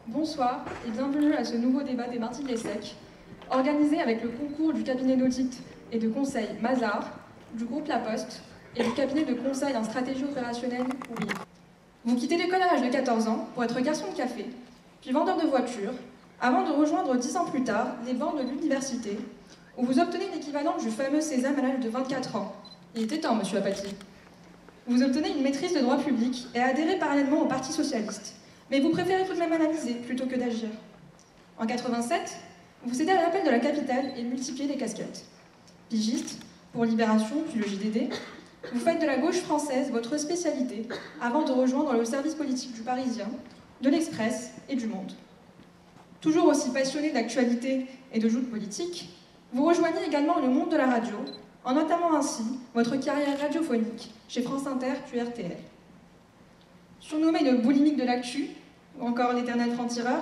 Bonsoir et bienvenue à ce nouveau débat des Mardis de l'ESSEC, organisé avec le concours du cabinet d'audit et de conseil Mazars, du groupe La Poste et du cabinet de conseil en stratégie opérationnelle OUI. Vous quittez l'école à l'âge de 14 ans pour être garçon de café, puis vendeur de voitures, avant de rejoindre 10 ans plus tard les bancs de l'université, où vous obtenez l'équivalent du fameux sésame à l'âge de 24 ans. Il était temps, monsieur Apathy. Vous obtenez une maîtrise de droit public et adhérez parallèlement au Parti socialiste. Mais vous préférez tout de même analyser plutôt que d'agir. En 87, vous cédez à l'appel de la capitale et multipliez les casquettes. Pigiste, pour Libération, puis le JDD, vous faites de la gauche française votre spécialité avant de rejoindre le service politique du Parisien, de l'Express et du Monde. Toujours aussi passionné d'actualité et de joutes politiques, vous rejoignez également le monde de la radio, en entamant ainsi votre carrière radiophonique chez France Inter puis RTL. Surnommé le boulimique de l'actu, ou encore l'éternel franc-tireur,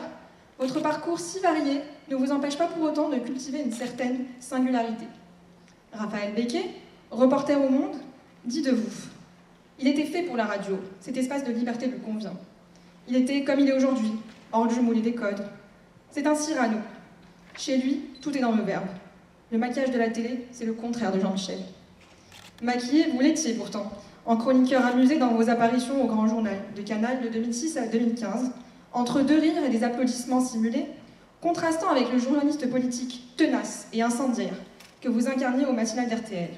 votre parcours si varié ne vous empêche pas pour autant de cultiver une certaine singularité. Raphaël Becquet, reporter au Monde, dit de vous: il était fait pour la radio, cet espace de liberté lui convient. Il était comme il est aujourd'hui, hors du moule et des codes. C'est un Cyrano. Chez lui, tout est dans le verbe. Le maquillage de la télé, c'est le contraire de Jean-Michel. Maquillé, vous l'étiez pourtant, en chroniqueur amusé dans vos apparitions au Grand Journal, de Canal de 2006 à 2015, entre deux rires et des applaudissements simulés, contrastant avec le journaliste politique tenace et incendiaire que vous incarniez au matinal d'RTL.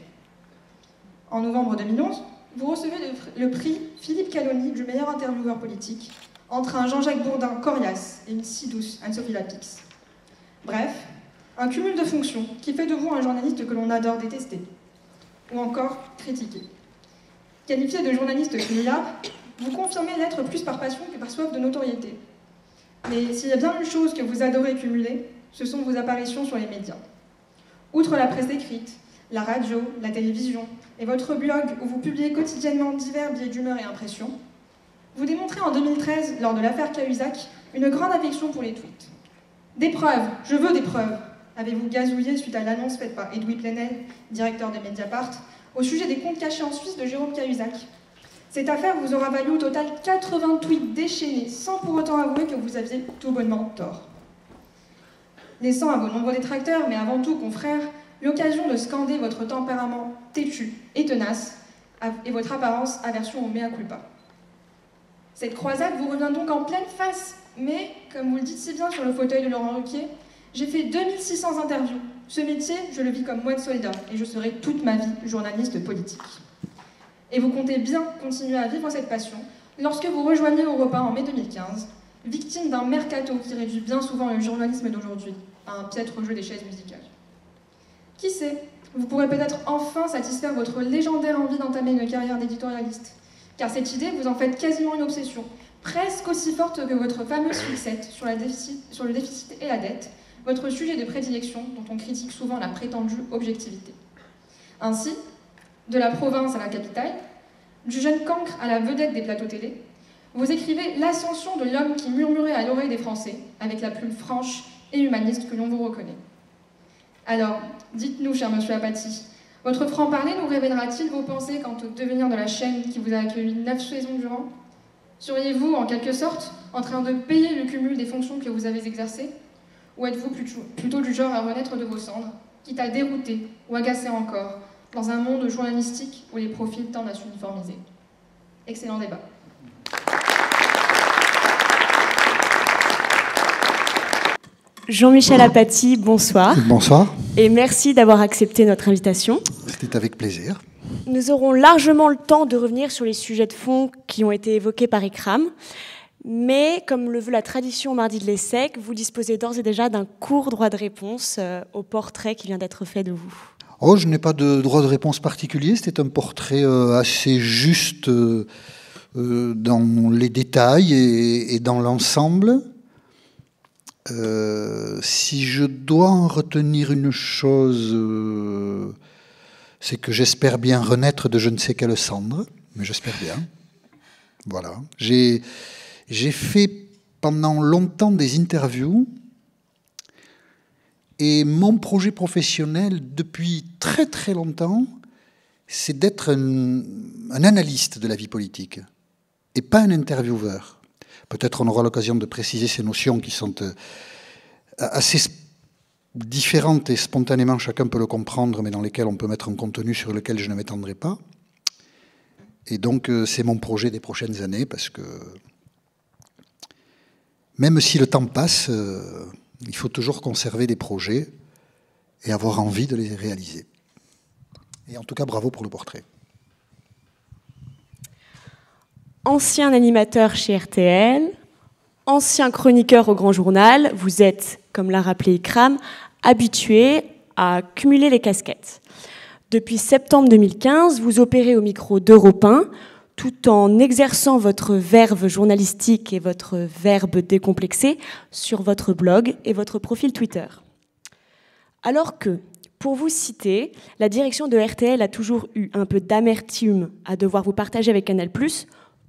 En novembre 2011, vous recevez le prix Philippe Caloni du meilleur intervieweur politique, entre un Jean-Jacques Bourdin coriace et une si douce Anne-Sophie Lapix. Bref, un cumul de fonctions qui fait de vous un journaliste que l'on adore détester, ou encore critiquer. Qualifié de journaliste criard, vous confirmez l'être plus par passion que par soif de notoriété. Mais s'il y a bien une chose que vous adorez cumuler, ce sont vos apparitions sur les médias. Outre la presse écrite, la radio, la télévision et votre blog où vous publiez quotidiennement divers billets d'humeur et impressions, vous démontrez en 2013, lors de l'affaire Cahuzac, une grande affection pour les tweets. Des preuves, je veux des preuves, avez-vous gazouillé suite à l'annonce faite par Edoui Plenel, directeur de Mediapart, au sujet des comptes cachés en Suisse de Jérôme Cahuzac. Cette affaire vous aura valu au total 80 tweets déchaînés, sans pour autant avouer que vous aviez tout bonnement tort. Laissant à vos nombreux détracteurs, mais avant tout confrères, l'occasion de scander votre tempérament têtu et tenace et votre apparence aversion au mea culpa. Cette croisade vous revient donc en pleine face, mais, comme vous le dites si bien sur le fauteuil de Laurent Ruquier, j'ai fait 2600 interviews. Ce métier, je le vis comme moine soldat, et je serai toute ma vie journaliste politique. Et vous comptez bien continuer à vivre cette passion lorsque vous rejoignez Europe 1 en mai 2015, victime d'un mercato qui réduit bien souvent le journalisme d'aujourd'hui à un piètre jeu des chaises musicales. Qui sait, vous pourrez peut-être enfin satisfaire votre légendaire envie d'entamer une carrière d'éditorialiste, car cette idée, vous en faites quasiment une obsession, presque aussi forte que votre fameuse fixette sur le déficit et la dette, votre sujet de prédilection dont on critique souvent la prétendue objectivité. Ainsi, de la province à la capitale, du jeune cancre à la vedette des plateaux télé, vous écrivez l'ascension de l'homme qui murmurait à l'oreille des Français, avec la plume franche et humaniste que l'on vous reconnaît. Alors, dites-nous, cher monsieur Apathy, votre franc-parler nous révélera-t-il vos pensées quant au devenir de la chaîne qui vous a accueilli 9 saisons durant? Seriez-vous, en quelque sorte, en train de payer le cumul des fonctions que vous avez exercées? Ou êtes-vous plutôt du genre à renaître de vos cendres, quitte à dérouter ou agacer encore, dans un monde journalistique où les profils tendent à s'uniformiser? Excellent débat. Jean-Michel Apathy, bonsoir. Bonsoir. Et merci d'avoir accepté notre invitation. C'était avec plaisir. Nous aurons largement le temps de revenir sur les sujets de fond qui ont été évoqués par Ikram. Mais, comme le veut la tradition mardi de l'ESSEC, vous disposez d'ores et déjà d'un court droit de réponse au portrait qui vient d'être fait de vous. Oh, je n'ai pas de droit de réponse particulier. C'était un portrait assez juste dans les détails et dans l'ensemble. Si je dois en retenir une chose, c'est que j'espère bien renaître de je ne sais quelle cendre, mais j'espère bien. Voilà. J'ai fait pendant longtemps des interviews et mon projet professionnel depuis très très longtemps, c'est d'être un analyste de la vie politique et pas un intervieweur. Peut-être on aura l'occasion de préciser ces notions qui sont assez différentes et spontanément chacun peut le comprendre, mais dans lesquelles on peut mettre un contenu sur lequel je ne m'étendrai pas. Et donc c'est mon projet des prochaines années, parce que même si le temps passe, il faut toujours conserver des projets et avoir envie de les réaliser. Et en tout cas, bravo pour le portrait. Ancien animateur chez RTL, ancien chroniqueur au Grand Journal, vous êtes, comme l'a rappelé Ikram, habitué à cumuler les casquettes. Depuis septembre 2015, vous opérez au micro d'Europe 1, tout en exerçant votre verve journalistique et votre verbe décomplexé sur votre blog et votre profil Twitter. Alors que, pour vous citer, la direction de RTL a toujours eu un peu d'amertume à devoir vous partager avec Canal+,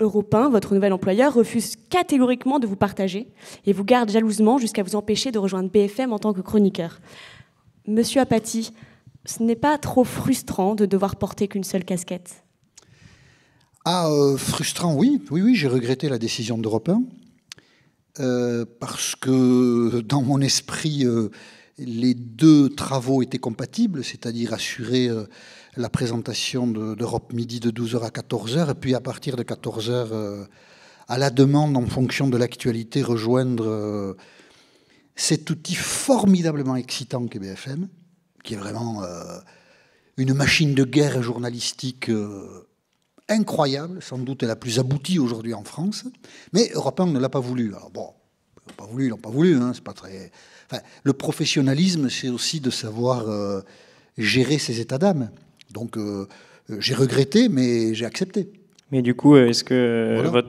Europe 1, votre nouvel employeur, refuse catégoriquement de vous partager et vous garde jalousement jusqu'à vous empêcher de rejoindre BFM en tant que chroniqueur. Monsieur Apathy, ce n'est pas trop frustrant de devoir porter qu'une seule casquette? Frustrant, oui, j'ai regretté la décision d'Europe 1 parce que dans mon esprit, les deux travaux étaient compatibles, c'est-à-dire assurer la présentation d'Europe Midi de 12h à 14h, et puis à partir de 14h, à la demande, en fonction de l'actualité, rejoindre cet outil formidablement excitant qu'est BFM, qui est vraiment une machine de guerre journalistique incroyable, sans doute la plus aboutie aujourd'hui en France, mais Europe 1 ne l'a pas voulu. Alors bon, ils l'ont pas voulu, hein, c'est pas très... Enfin, le professionnalisme, c'est aussi de savoir gérer ses états d'âme. Donc j'ai regretté, mais j'ai accepté. Mais du coup, est-ce que Voilà.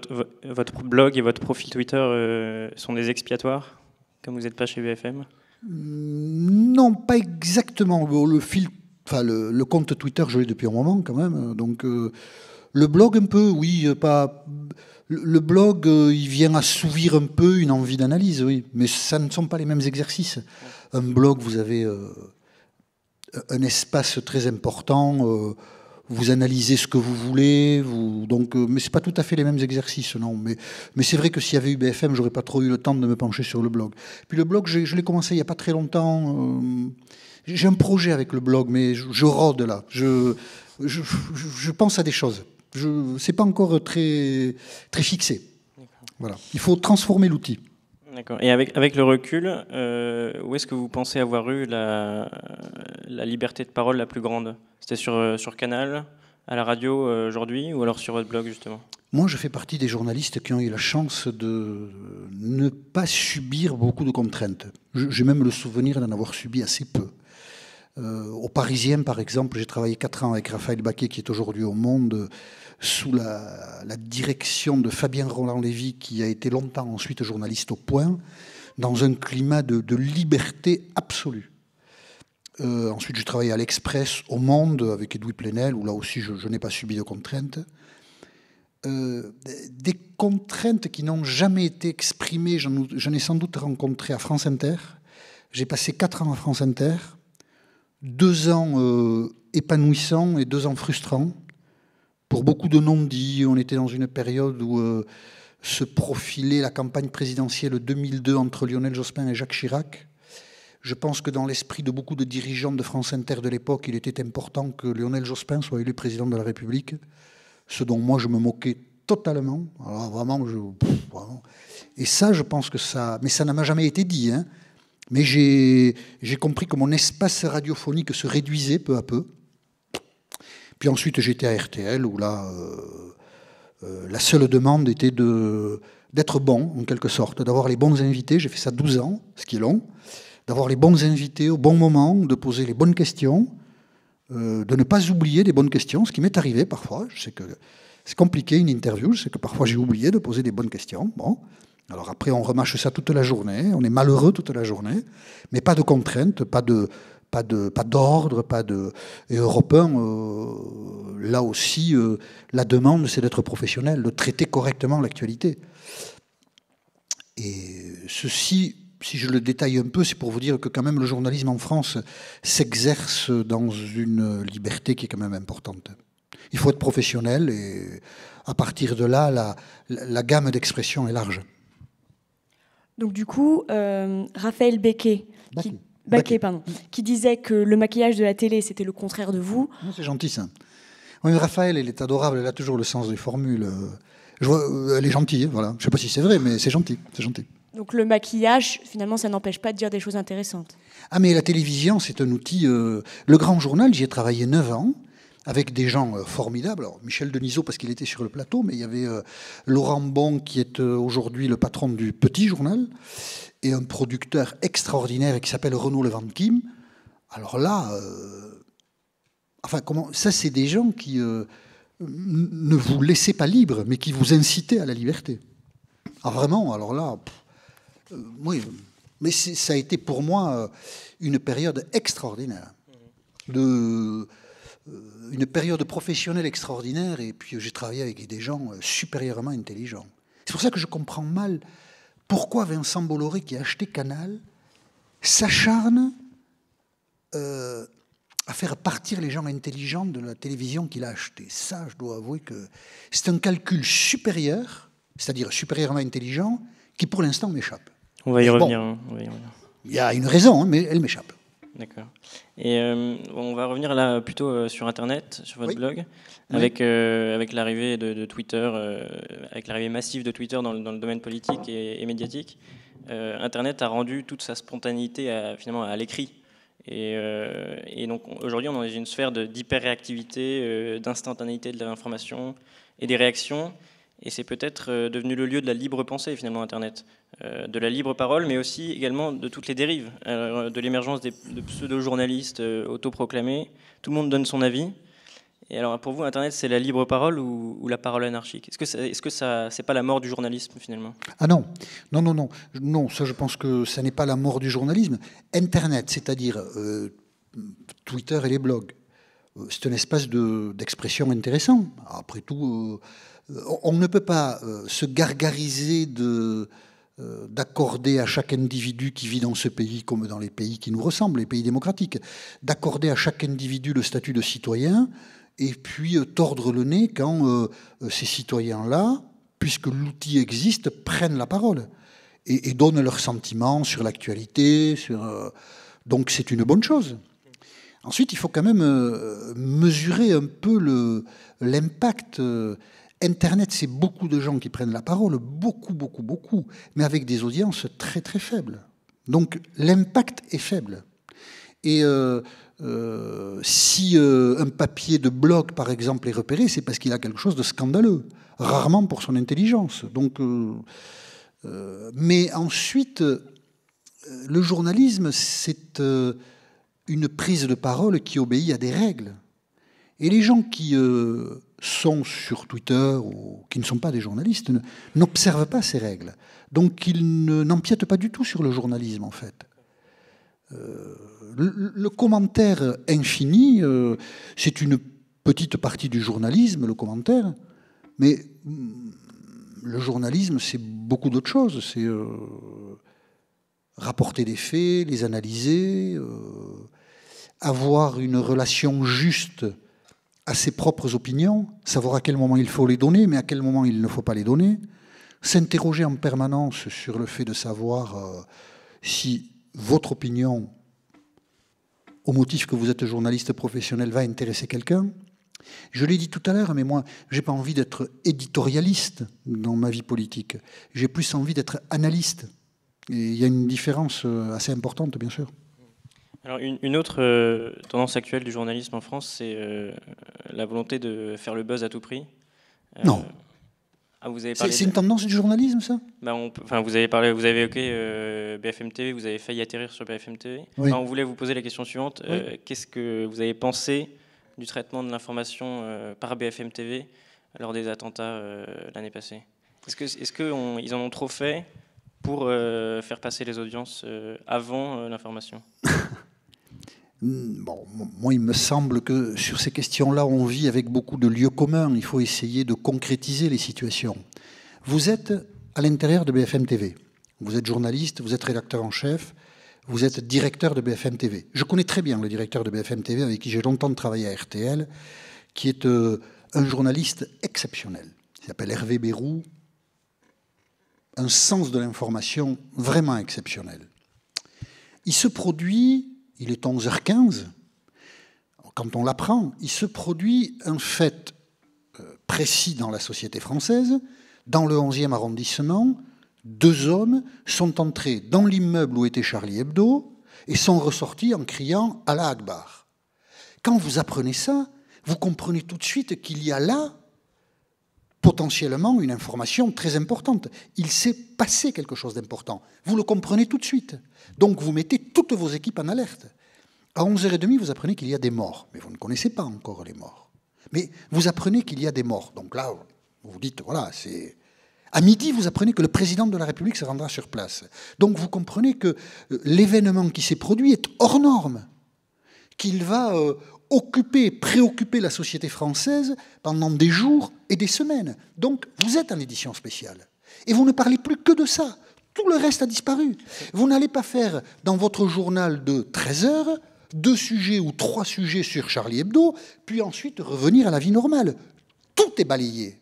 votre blog et votre profil Twitter sont des expiatoires, comme vous n'êtes pas chez BFM? Non, pas exactement. Le compte Twitter, je l'ai depuis un moment quand même. Donc le blog un peu, oui, pas. Le blog, il vient assouvir un peu une envie d'analyse, oui. Mais ça ne sont pas les mêmes exercices. Un blog, vous avez un espace très important. Vous analysez ce que vous voulez, mais c'est pas tout à fait les mêmes exercices, non. Mais c'est vrai que s'il y avait eu BFM, j'aurais pas trop eu le temps de me pencher sur le blog. Puis le blog, je l'ai commencé il y a pas très longtemps. J'ai un projet avec le blog, mais je rôde là. Je pense à des choses. C'est pas encore très très fixé. Voilà. Il faut transformer l'outil. D'accord. Et avec le recul, où est-ce que vous pensez avoir eu la liberté de parole la plus grande? C'était sur Canal, à la radio aujourd'hui, ou alors sur votre blog justement? Moi, je fais partie des journalistes qui ont eu la chance de ne pas subir beaucoup de contraintes. J'ai même le souvenir d'en avoir subi assez peu. Au Parisien, par exemple, j'ai travaillé 4 ans avec Raphaël Baquet, qui est aujourd'hui au Monde, sous la direction de Fabien Roland-Lévy, qui a été longtemps ensuite journaliste au Point, dans un climat de liberté absolue. Ensuite, j'ai travaillé à l'Express, au Monde, avec Edoui Plenel, où là aussi je n'ai pas subi de contraintes. Des contraintes qui n'ont jamais été exprimées, j'en ai sans doute rencontré à France Inter. J'ai passé 4 ans à France Inter, 2 ans épanouissants et 2 ans frustrants. Pour beaucoup de non-dits, on était dans une période où se profilait la campagne présidentielle 2002 entre Lionel Jospin et Jacques Chirac. Je pense que dans l'esprit de beaucoup de dirigeants de France Inter de l'époque, il était important que Lionel Jospin soit élu président de la République, ce dont moi je me moquais totalement. Alors vraiment, vraiment. Et ça, je pense que ça... Mais ça ne m'a jamais été dit, hein. Mais j'ai compris que mon espace radiophonique se réduisait peu à peu. Puis ensuite, j'étais à RTL, où là, la seule demande était d'être bon, en quelque sorte, d'avoir les bons invités. J'ai fait ça 12 ans, ce qui est long. D'avoir les bons invités au bon moment, de poser les bonnes questions, de ne pas oublier des bonnes questions, ce qui m'est arrivé parfois. Je sais que c'est compliqué, une interview. Je sais que parfois, j'ai oublié de poser des bonnes questions. Bon. Alors après, on remâche ça toute la journée. On est malheureux toute la journée. Mais pas de contraintes, pas d'ordre, Et Europe 1, là aussi, la demande, c'est d'être professionnel, de traiter correctement l'actualité. Et ceci, si je le détaille un peu, c'est pour vous dire que quand même le journalisme en France s'exerce dans une liberté qui est quand même importante. Il faut être professionnel et à partir de là, la gamme d'expression est large. Donc du coup, Raphaël Baquet, qui disait que le maquillage de la télé, c'était le contraire de vous. C'est gentil ça. Oui, mais Raphaël, elle est adorable, elle a toujours le sens des formules. Elle est gentille, voilà. Je ne sais pas si c'est vrai, mais c'est gentil, c'est gentil. Donc le maquillage, finalement, ça n'empêche pas de dire des choses intéressantes. Ah, mais la télévision, c'est un outil... Le Grand Journal, j'y ai travaillé 9 ans, avec des gens formidables. Alors, Michel Denisot, parce qu'il était sur le plateau, mais il y avait Laurent Bon, qui est aujourd'hui le patron du Petit Journal, et un producteur extraordinaire qui s'appelle Renaud Levantim. Alors là... ça, c'est des gens qui ne vous laissaient pas libre, mais qui vous incitaient à la liberté. Ah, vraiment, alors là... oui, mais ça a été pour moi une période extraordinaire. Une période professionnelle extraordinaire, et puis j'ai travaillé avec des gens supérieurement intelligents. C'est pour ça que je comprends mal pourquoi Vincent Bolloré, qui a acheté Canal, s'acharne à faire partir les gens intelligents de la télévision qu'il a achetée. Ça, je dois avouer que c'est un calcul supérieur, c'est-à-dire supérieurement intelligent, qui pour l'instant m'échappe. On va y revenir. Il y a une raison, mais elle m'échappe. D'accord. Et on va revenir là plutôt sur Internet, sur votre blog, avec l'arrivée de Twitter, avec l'arrivée massive de Twitter dans le domaine politique et médiatique. Internet a rendu toute sa spontanéité finalement à l'écrit. Et donc aujourd'hui, on est dans une sphère d'hyper-réactivité, d'instantanéité de l'information et des réactions. Et c'est peut-être devenu le lieu de la libre pensée, finalement, Internet. De la libre parole, mais aussi également de toutes les dérives. De l'émergence de pseudo-journalistes autoproclamés. Tout le monde donne son avis. Et alors, pour vous, Internet, c'est la libre parole ou la parole anarchique ? Est-ce que ça, c'est pas la mort du journalisme, finalement ? Ah non. Non, ça, je pense que ça n'est pas la mort du journalisme. Internet, c'est-à-dire Twitter et les blogs, c'est un espace d'expression intéressant. Après tout... on ne peut pas se gargariser d'accorder à chaque individu qui vit dans ce pays, comme dans les pays qui nous ressemblent, les pays démocratiques, d'accorder à chaque individu le statut de citoyen et puis tordre le nez quand ces citoyens-là, puisque l'outil existe, prennent la parole et donnent leurs sentiments sur l'actualité. Donc c'est une bonne chose. Ensuite, il faut quand même mesurer un peu l'impact. Internet, c'est beaucoup de gens qui prennent la parole, beaucoup, mais avec des audiences très, très faibles. Donc, l'impact est faible. Et si un papier de blog, par exemple, est repéré, c'est parce qu'il a quelque chose de scandaleux, rarement pour son intelligence. Donc, mais ensuite, le journalisme, c'est une prise de parole qui obéit à des règles. Et les gens qui... sont sur Twitter ou qui ne sont pas des journalistes n'observent pas ces règles. Donc ils n'empiètent pas du tout sur le journalisme, en fait. Le commentaire infini, c'est une petite partie du journalisme, le commentaire, mais le journalisme, c'est beaucoup d'autres choses. C'est rapporter des faits, les analyser, avoir une relation juste à ses propres opinions, savoir à quel moment il faut les donner, mais à quel moment il ne faut pas les donner, s'interroger en permanence sur le fait de savoir si votre opinion, au motif que vous êtes journaliste professionnel, va intéresser quelqu'un. Je l'ai dit tout à l'heure, mais moi, je n'ai pas envie d'être éditorialiste dans ma vie politique. J'ai plus envie d'être analyste. Et il y a une différence assez importante, bien sûr. Alors une autre tendance actuelle du journalisme en France, c'est la volonté de faire le buzz à tout prix. Non. Vous avez parlé c'est une tendance du journalisme, ça ? Vous avez évoqué BFM TV, vous avez failli atterrir sur BFM TV. Oui. On voulait vous poser la question suivante. Oui. Qu'est-ce que vous avez pensé du traitement de l'information par BFM TV lors des attentats l'année passée ? Est-ce qu'ils en ont trop fait pour faire passer les audiences avant l'information ? Bon, moi, il me semble que sur ces questions-là, on vit avec beaucoup de lieux communs. Il faut essayer de concrétiser les situations. Vous êtes à l'intérieur de BFM TV. Vous êtes journaliste, vous êtes rédacteur en chef, vous êtes directeur de BFM TV. Je connais très bien le directeur de BFM TV, avec qui j'ai longtemps travaillé à RTL, qui est un journaliste exceptionnel. Il s'appelle Hervé Bérou. un sens de l'information vraiment exceptionnel. Il se produit, il est 11h15, quand on l'apprend, il se produit un fait précis dans la société française. Dans le 11e arrondissement, 2 hommes sont entrés dans l'immeuble où était Charlie Hebdo et sont ressortis en criant « Allah Akbar ». Quand vous apprenez ça, vous comprenez tout de suite qu'il y a là potentiellement une information très importante. Il s'est passé quelque chose d'important. Vous le comprenez tout de suite. Donc vous mettez toutes vos équipes en alerte. À 11h30, vous apprenez qu'il y a des morts. Mais vous ne connaissez pas encore les morts. Mais vous apprenez qu'il y a des morts. Donc là, vous vous dites, voilà, c'est... À midi, vous apprenez que le président de la République se rendra sur place. Donc vous comprenez que l'événement qui s'est produit est hors norme, qu'il va préoccuper la société française pendant des jours et des semaines. Donc vous êtes en édition spéciale. Et vous ne parlez plus que de ça. Tout le reste a disparu. Vous n'allez pas faire dans votre journal de 13 heures 2 sujets ou 3 sujets sur Charlie Hebdo, puis ensuite revenir à la vie normale. Tout est balayé.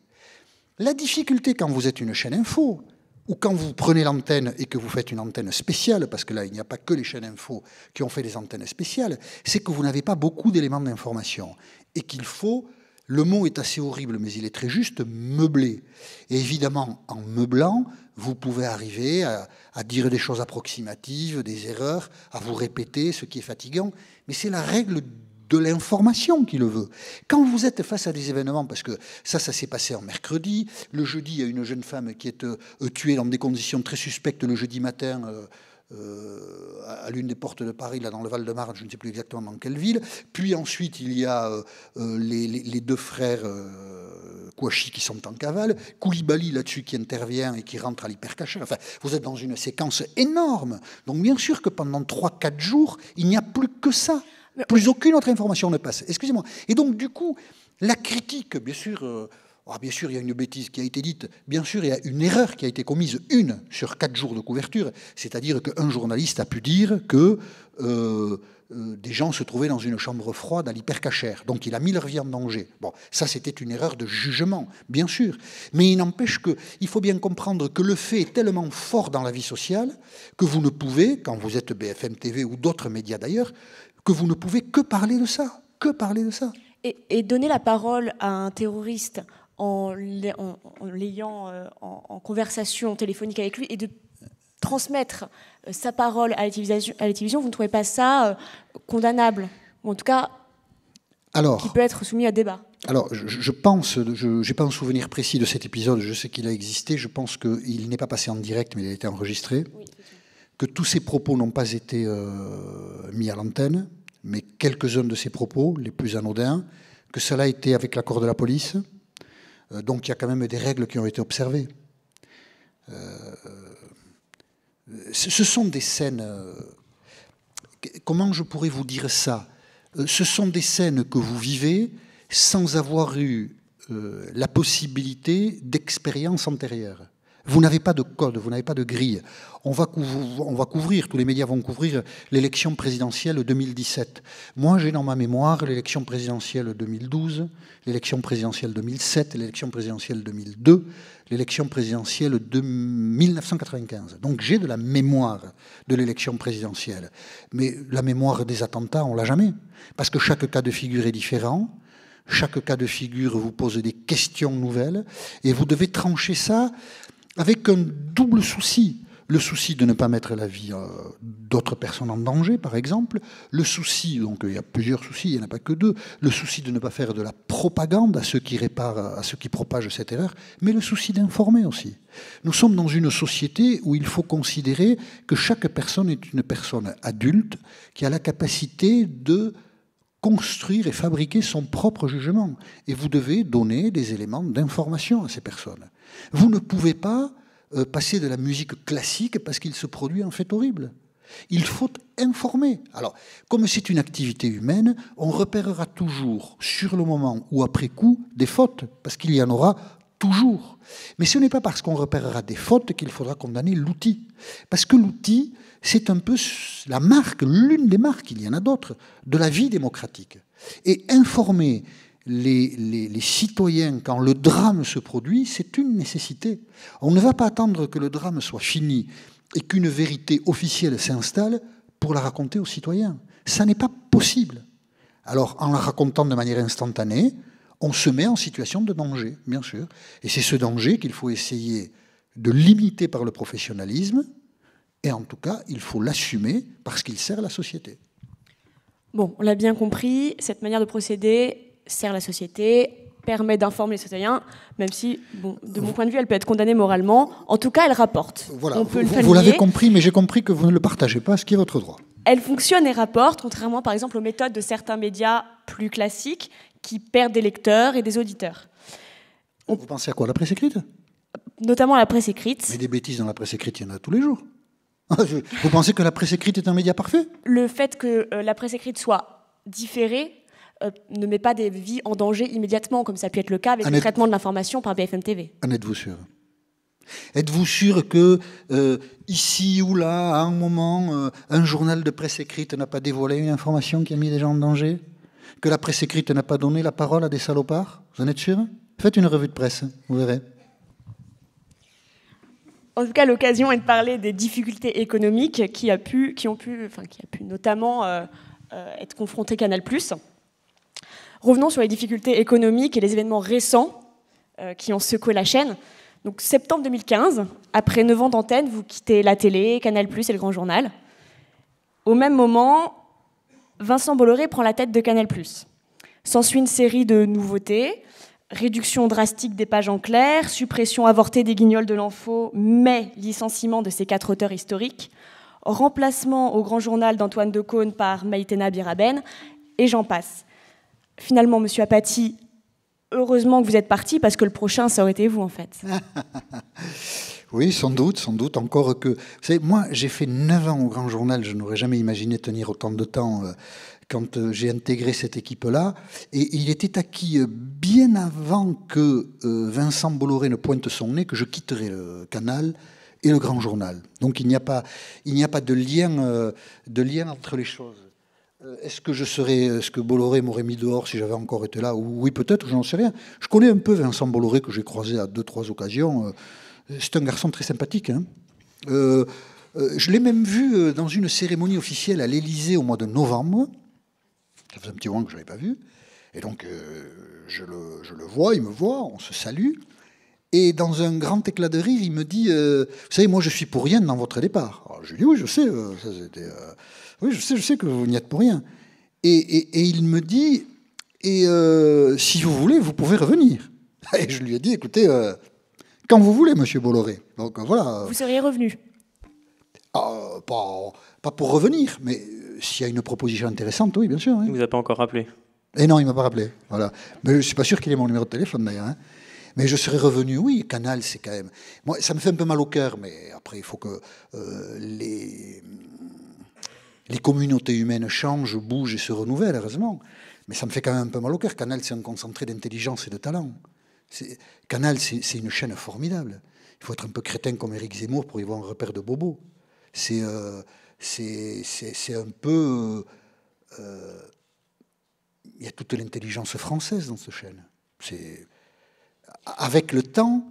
La difficulté quand vous êtes une chaîne info, ou quand vous prenez l'antenne et que vous faites une antenne spéciale, parce que là, il n'y a pas que les chaînes info qui ont fait des antennes spéciales, c'est que vous n'avez pas beaucoup d'éléments d'information. Et qu'il faut, le mot est assez horrible, mais il est très juste, meubler. Et évidemment, en meublant, vous pouvez arriver à dire des choses approximatives, des erreurs, à vous répéter, ce qui est fatigant. Mais c'est la règle de l'information qui le veut. Quand vous êtes face à des événements, parce que ça s'est passé en mercredi, le jeudi, il y a une jeune femme qui est tuée dans des conditions très suspectes le jeudi matin à l'une des portes de Paris, là dans le Val-de-Marne, je ne sais plus exactement dans quelle ville. Puis ensuite, il y a les 2 frères Kouachi qui sont en cavale, Koulibaly là-dessus qui intervient et qui rentre à l'hypercachère. Enfin, vous êtes dans une séquence énorme. Donc bien sûr que pendant 3-4 jours, il n'y a plus que ça. Plus aucune autre information ne passe. Excusez-moi. Et donc, du coup, la critique, bien sûr, il y a une bêtise qui a été dite. Bien sûr, il y a une erreur qui a été commise, une sur 4 jours de couverture. C'est-à-dire qu'un journaliste a pu dire que des gens se trouvaient dans une chambre froide à l'hypercachère. Donc, il a mis leur vie en danger. Bon, ça, c'était une erreur de jugement, bien sûr. Mais il n'empêche qu'il faut bien comprendre que le fait est tellement fort dans la vie sociale que vous ne pouvez, quand vous êtes BFM TV ou d'autres médias d'ailleurs, que vous ne pouvez que parler de ça, Et donner la parole à un terroriste en l'ayant en conversation téléphonique avec lui et de transmettre sa parole à la télévision, vous ne trouvez pas ça condamnable? Ou en tout cas, qui peut être soumis à débat? Alors, je pense, je n'ai pas un souvenir précis de cet épisode, je sais qu'il a existé, je pense qu'il n'est pas passé en direct, mais il a été enregistré. Oui. Que tous ces propos n'ont pas été mis à l'antenne, mais quelques-uns de ces propos, les plus anodins, que cela a été avec l'accord de la police. Donc il y a quand même des règles qui ont été observées. Ce sont des scènes... comment je pourrais vous dire ça? Ce sont des scènes que vous vivez sans avoir eu la possibilité d'expérience antérieure. Vous n'avez pas de code, vous n'avez pas de grille. On va couvrir, tous les médias vont couvrir l'élection présidentielle 2017. Moi, j'ai dans ma mémoire l'élection présidentielle 2012, l'élection présidentielle 2007, l'élection présidentielle 2002, l'élection présidentielle de 1995. Donc j'ai de la mémoire de l'élection présidentielle. Mais la mémoire des attentats, on l'a jamais. Parce que chaque cas de figure est différent. Chaque cas de figure vous pose des questions nouvelles. Et vous devez trancher ça avec un double souci. Le souci de ne pas mettre la vie d'autres personnes en danger, par exemple. Le souci, donc il y a plusieurs soucis, il n'y en a pas que 2. Le souci de ne pas faire de la propagande à ceux qui réparent, à ceux qui propagent cette erreur. Mais le souci d'informer aussi. Nous sommes dans une société où il faut considérer que chaque personne est une personne adulte qui a la capacité de construire et fabriquer son propre jugement. Et vous devez donner des éléments d'information à ces personnes. Vous ne pouvez pas passer de la musique classique parce qu'il se produit un fait horrible. Il faut informer. Alors, comme c'est une activité humaine, on repérera toujours, sur le moment ou après coup, des fautes, parce qu'il y en aura toujours. Mais ce n'est pas parce qu'on repérera des fautes qu'il faudra condamner l'outil. Parce que l'outil, c'est un peu la marque, l'une des marques, il y en a d'autres, de la vie démocratique. Et informer les citoyens, quand le drame se produit, c'est une nécessité. On ne va pas attendre que le drame soit fini et qu'une vérité officielle s'installe pour la raconter aux citoyens. Ça n'est pas possible. Alors, en la racontant de manière instantanée, on se met en situation de danger, bien sûr. Et c'est ce danger qu'il faut essayer de limiter par le professionnalisme, et en tout cas, il faut l'assumer parce qu'il sert la société. Bon, on l'a bien compris, cette manière de procéder sert la société, permet d'informer les citoyens, même si, bon, de mon point de vue, elle peut être condamnée moralement. En tout cas, elle rapporte. Voilà, on peut vous l'avez compris, mais j'ai compris que vous ne le partagez pas, ce qui est votre droit. Elle fonctionne et rapporte, contrairement par exemple aux méthodes de certains médias plus classiques qui perdent des lecteurs et des auditeurs. Vous pensez à quoi, la presse écrite? Notamment la presse écrite. Mais des bêtises dans la presse écrite, il y en a tous les jours. Vous pensez que la presse écrite est un média parfait? Le fait que la presse écrite soit différée ne met pas des vies en danger immédiatement, comme ça a pu être le cas avec le traitement de l'information par BFM TV. En êtes-vous sûr? Êtes-vous sûr que ici ou là, à un moment, un journal de presse écrite n'a pas dévoilé une information qui a mis des gens en danger? Que la presse écrite n'a pas donné la parole à des salopards? Vous en êtes sûr? Faites une revue de presse, vous verrez. En tout cas, l'occasion est de parler des difficultés économiques qui a pu notamment être confronté Canal+. Revenons sur les difficultés économiques et les événements récents qui ont secoué la chaîne. Donc, septembre 2015, après 9 ans d'antenne, vous quittez la télé, Canal+, et le Grand Journal. Au même moment, Vincent Bolloré prend la tête de Canal+. S'ensuit une série de nouveautés, réduction drastique des pages en clair, suppression avortée des Guignols de l'Info, mais licenciement de ses 4 auteurs historiques, remplacement au Grand Journal d'Antoine Decaune par Maïtena Biraben, et j'en passe. Finalement, monsieur Apathy, heureusement que vous êtes parti, parce que le prochain, ça aurait été vous, en fait. Oui, sans doute, encore que... Vous savez, moi, j'ai fait 9 ans au Grand Journal, je n'aurais jamais imaginé tenir autant de temps quand j'ai intégré cette équipe-là. Et il était acquis bien avant que Vincent Bolloré ne pointe son nez que je quitterais le Canal et le Grand Journal. Donc il n'y a pas de lien entre les choses. Est-ce que Bolloré m'aurait mis dehors si j'avais encore été là? Oui, peut-être, je n'en sais rien. Je connais un peu Vincent Bolloré, que j'ai croisé à 2-3 occasions. C'est un garçon très sympathique. Hein. Je l'ai même vu dans une cérémonie officielle à l'Élysée au mois de novembre. Ça faisait un petit moment que je ne l'avais pas vu. Et donc, je le vois, il me voit, on se salue. Et dans un grand éclat de rire, il me dit vous savez, moi, je suis pour rien dans votre départ. Alors, je lui dis oui, je sais. Oui, je sais que vous n'y êtes pour rien. Et il me dit si vous voulez, vous pouvez revenir. Et je lui ai dit écoutez, quand vous voulez, monsieur Bolloré. Donc voilà. Vous seriez revenu? Pas pour revenir, mais s'il y a une proposition intéressante, oui, bien sûr. Oui. Il ne vous a pas encore rappelé? Et non, il ne m'a pas rappelé. Voilà. Mais je ne suis pas sûr qu'il ait mon numéro de téléphone, d'ailleurs. Hein. Mais je serais revenu, oui. Canal, c'est quand même... Moi, ça me fait un peu mal au cœur, mais après, il faut que les communautés humaines changent, bougent et se renouvellent, heureusement. Mais ça me fait quand même un peu mal au cœur. Canal, c'est un concentré d'intelligence et de talent. Canal, c'est une chaîne formidable. Il faut être un peu crétin comme Éric Zemmour pour y voir un repère de bobo. C'est un peu... il y a toute l'intelligence française dans cette chaîne. Avec le temps,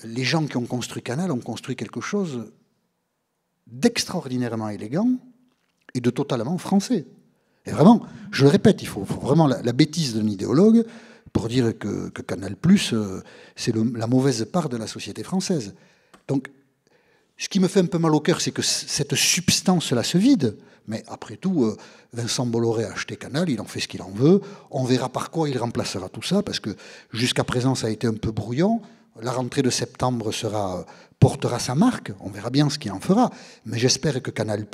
les gens qui ont construit Canal ont construit quelque chose d'extraordinairement élégant et de totalement français. Et vraiment, je le répète, il faut vraiment la bêtise d'un idéologue pour dire que Canal+, c'est la mauvaise part de la société française. Donc, ce qui me fait un peu mal au cœur, c'est que cette substance-là se vide. Mais après tout, Vincent Bolloré a acheté Canal, il en fait ce qu'il en veut. On verra par quoi il remplacera tout ça, parce que jusqu'à présent, ça a été un peu brouillon. La rentrée de septembre portera sa marque. On verra bien ce qu'il en fera. Mais j'espère que Canal+,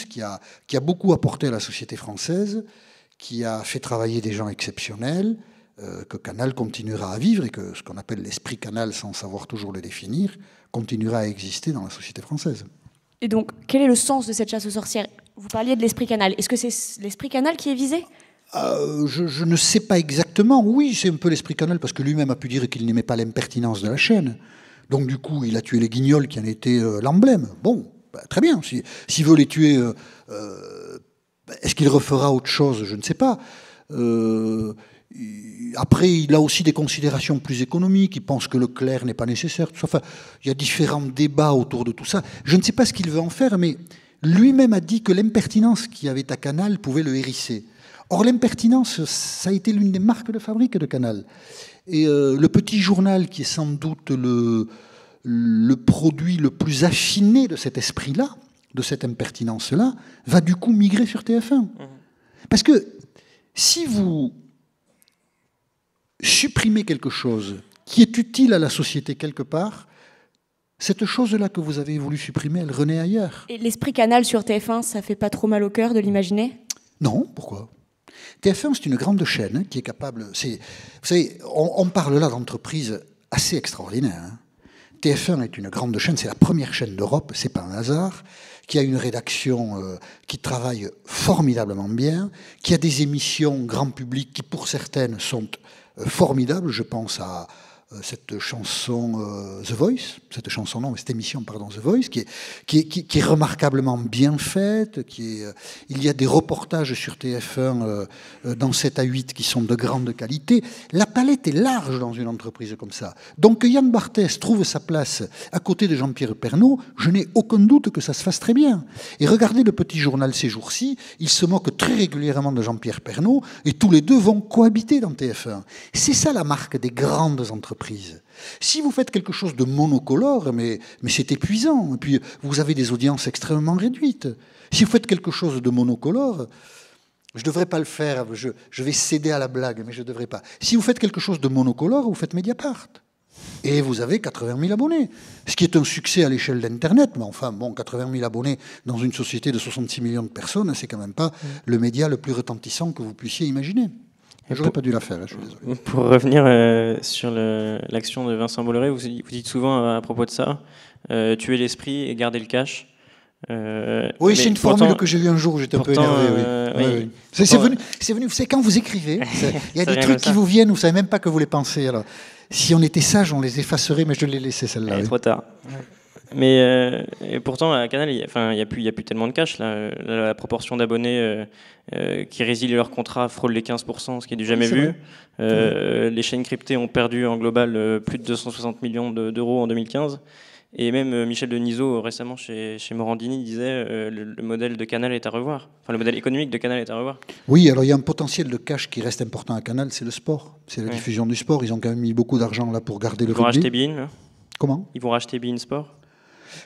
qui a beaucoup apporté à la société française, qui a fait travailler des gens exceptionnels, que Canal continuera à vivre et que ce qu'on appelle l'esprit Canal, sans savoir toujours le définir, continuera à exister dans la société française. Et donc, quel est le sens de cette chasse aux sorcières? Vous parliez de l'esprit Canal. Est-ce que c'est l'esprit Canal qui est visé? Je ne sais pas exactement. Oui, c'est un peu l'esprit Canal, parce que lui-même a pu dire qu'il n'aimait pas l'impertinence de la chaîne. Donc, du coup, il a tué les Guignols, qui en étaient l'emblème. Bon, très bien. S'il veut les tuer, est-ce qu'il refera autre chose? Je ne sais pas. Après, il a aussi des considérations plus économiques. Il pense que le clair n'est pas nécessaire. Enfin, il y a différents débats autour de tout ça. Je ne sais pas ce qu'il veut en faire, mais lui-même a dit que l'impertinence qu'il y avait à Canal pouvait le hérisser. Or, l'impertinence, ça a été l'une des marques de fabrique de Canal. Et le petit journal, qui est sans doute le produit le plus affiné de cet esprit-là, de cette impertinence-là, va du coup migrer sur TF1. Parce que si vous supprimez quelque chose qui est utile à la société quelque part, cette chose-là que vous avez voulu supprimer, elle renaît ailleurs. Et l'esprit Canal sur TF1, ça fait pas trop mal au cœur de l'imaginer ? Non, pourquoi ? TF1, c'est une grande chaîne qui est capable... Vous savez, on parle là d'entreprises assez extraordinaires. Hein. TF1 est une grande chaîne, c'est la première chaîne d'Europe, c'est pas un hasard, qui a une rédaction qui travaille formidablement bien, qui a des émissions grand public qui, pour certaines, sont formidables. Je pense à cette chanson The Voice, cette émission, pardon, The Voice, qui est remarquablement bien faite. Il y a des reportages sur TF1 dans 7 à 8 qui sont de grande qualité. La palette est large dans une entreprise comme ça. Donc que Yann Barthès trouve sa place à côté de Jean-Pierre Pernaut, je n'ai aucun doute que ça se fasse très bien. Et regardez le petit journal ces jours-ci, il se moque très régulièrement de Jean-Pierre Pernaut, et tous les deux vont cohabiter dans TF1. C'est ça la marque des grandes entreprises. Si vous faites quelque chose de monocolore, mais c'est épuisant. Et puis, vous avez des audiences extrêmement réduites. Si vous faites quelque chose de monocolore, je ne devrais pas le faire, je vais céder à la blague, mais je ne devrais pas. Si vous faites quelque chose de monocolore, vous faites Mediapart. Et vous avez 80 000 abonnés. Ce qui est un succès à l'échelle d'Internet. Mais enfin, bon, 80 000 abonnés dans une société de 66 millions de personnes, c'est quand même pas le média le plus retentissant que vous puissiez imaginer. J'aurais pas dû la faire, je suis désolé. Pour revenir sur l'action de Vincent Bolloré, vous dites souvent à propos de ça, tuer l'esprit et garder le cash. Oui, c'est une formule que j'ai eue un jour où j'étais un peu énervé. Oui. C'est venu, vous savez, quand vous écrivez, il y a des trucs qui vous viennent, vous ne savez même pas que vous les pensez. Alors, si on était sage, on les effacerait, mais je l'ai laissé celle-là. Oui. Trop tard. Mais et pourtant, à Canal, il n'y a plus tellement de cash. Là. La proportion d'abonnés qui résilient leur contrat frôle les 15%, ce qui est du jamais vu. Les chaînes cryptées ont perdu en global plus de 260 millions d'euros en 2015. Et même Michel Denisot, récemment chez Morandini, disait le modèle de Canal est à revoir. Enfin, le modèle économique de Canal est à revoir. Oui, alors il y a un potentiel de cash qui reste important à Canal, c'est le sport. C'est la diffusion du sport. Ils ont quand même mis beaucoup d'argent là pour garder le rugby. Ils vont racheter beIN. Comment ? Ils vont racheter beIN Sport.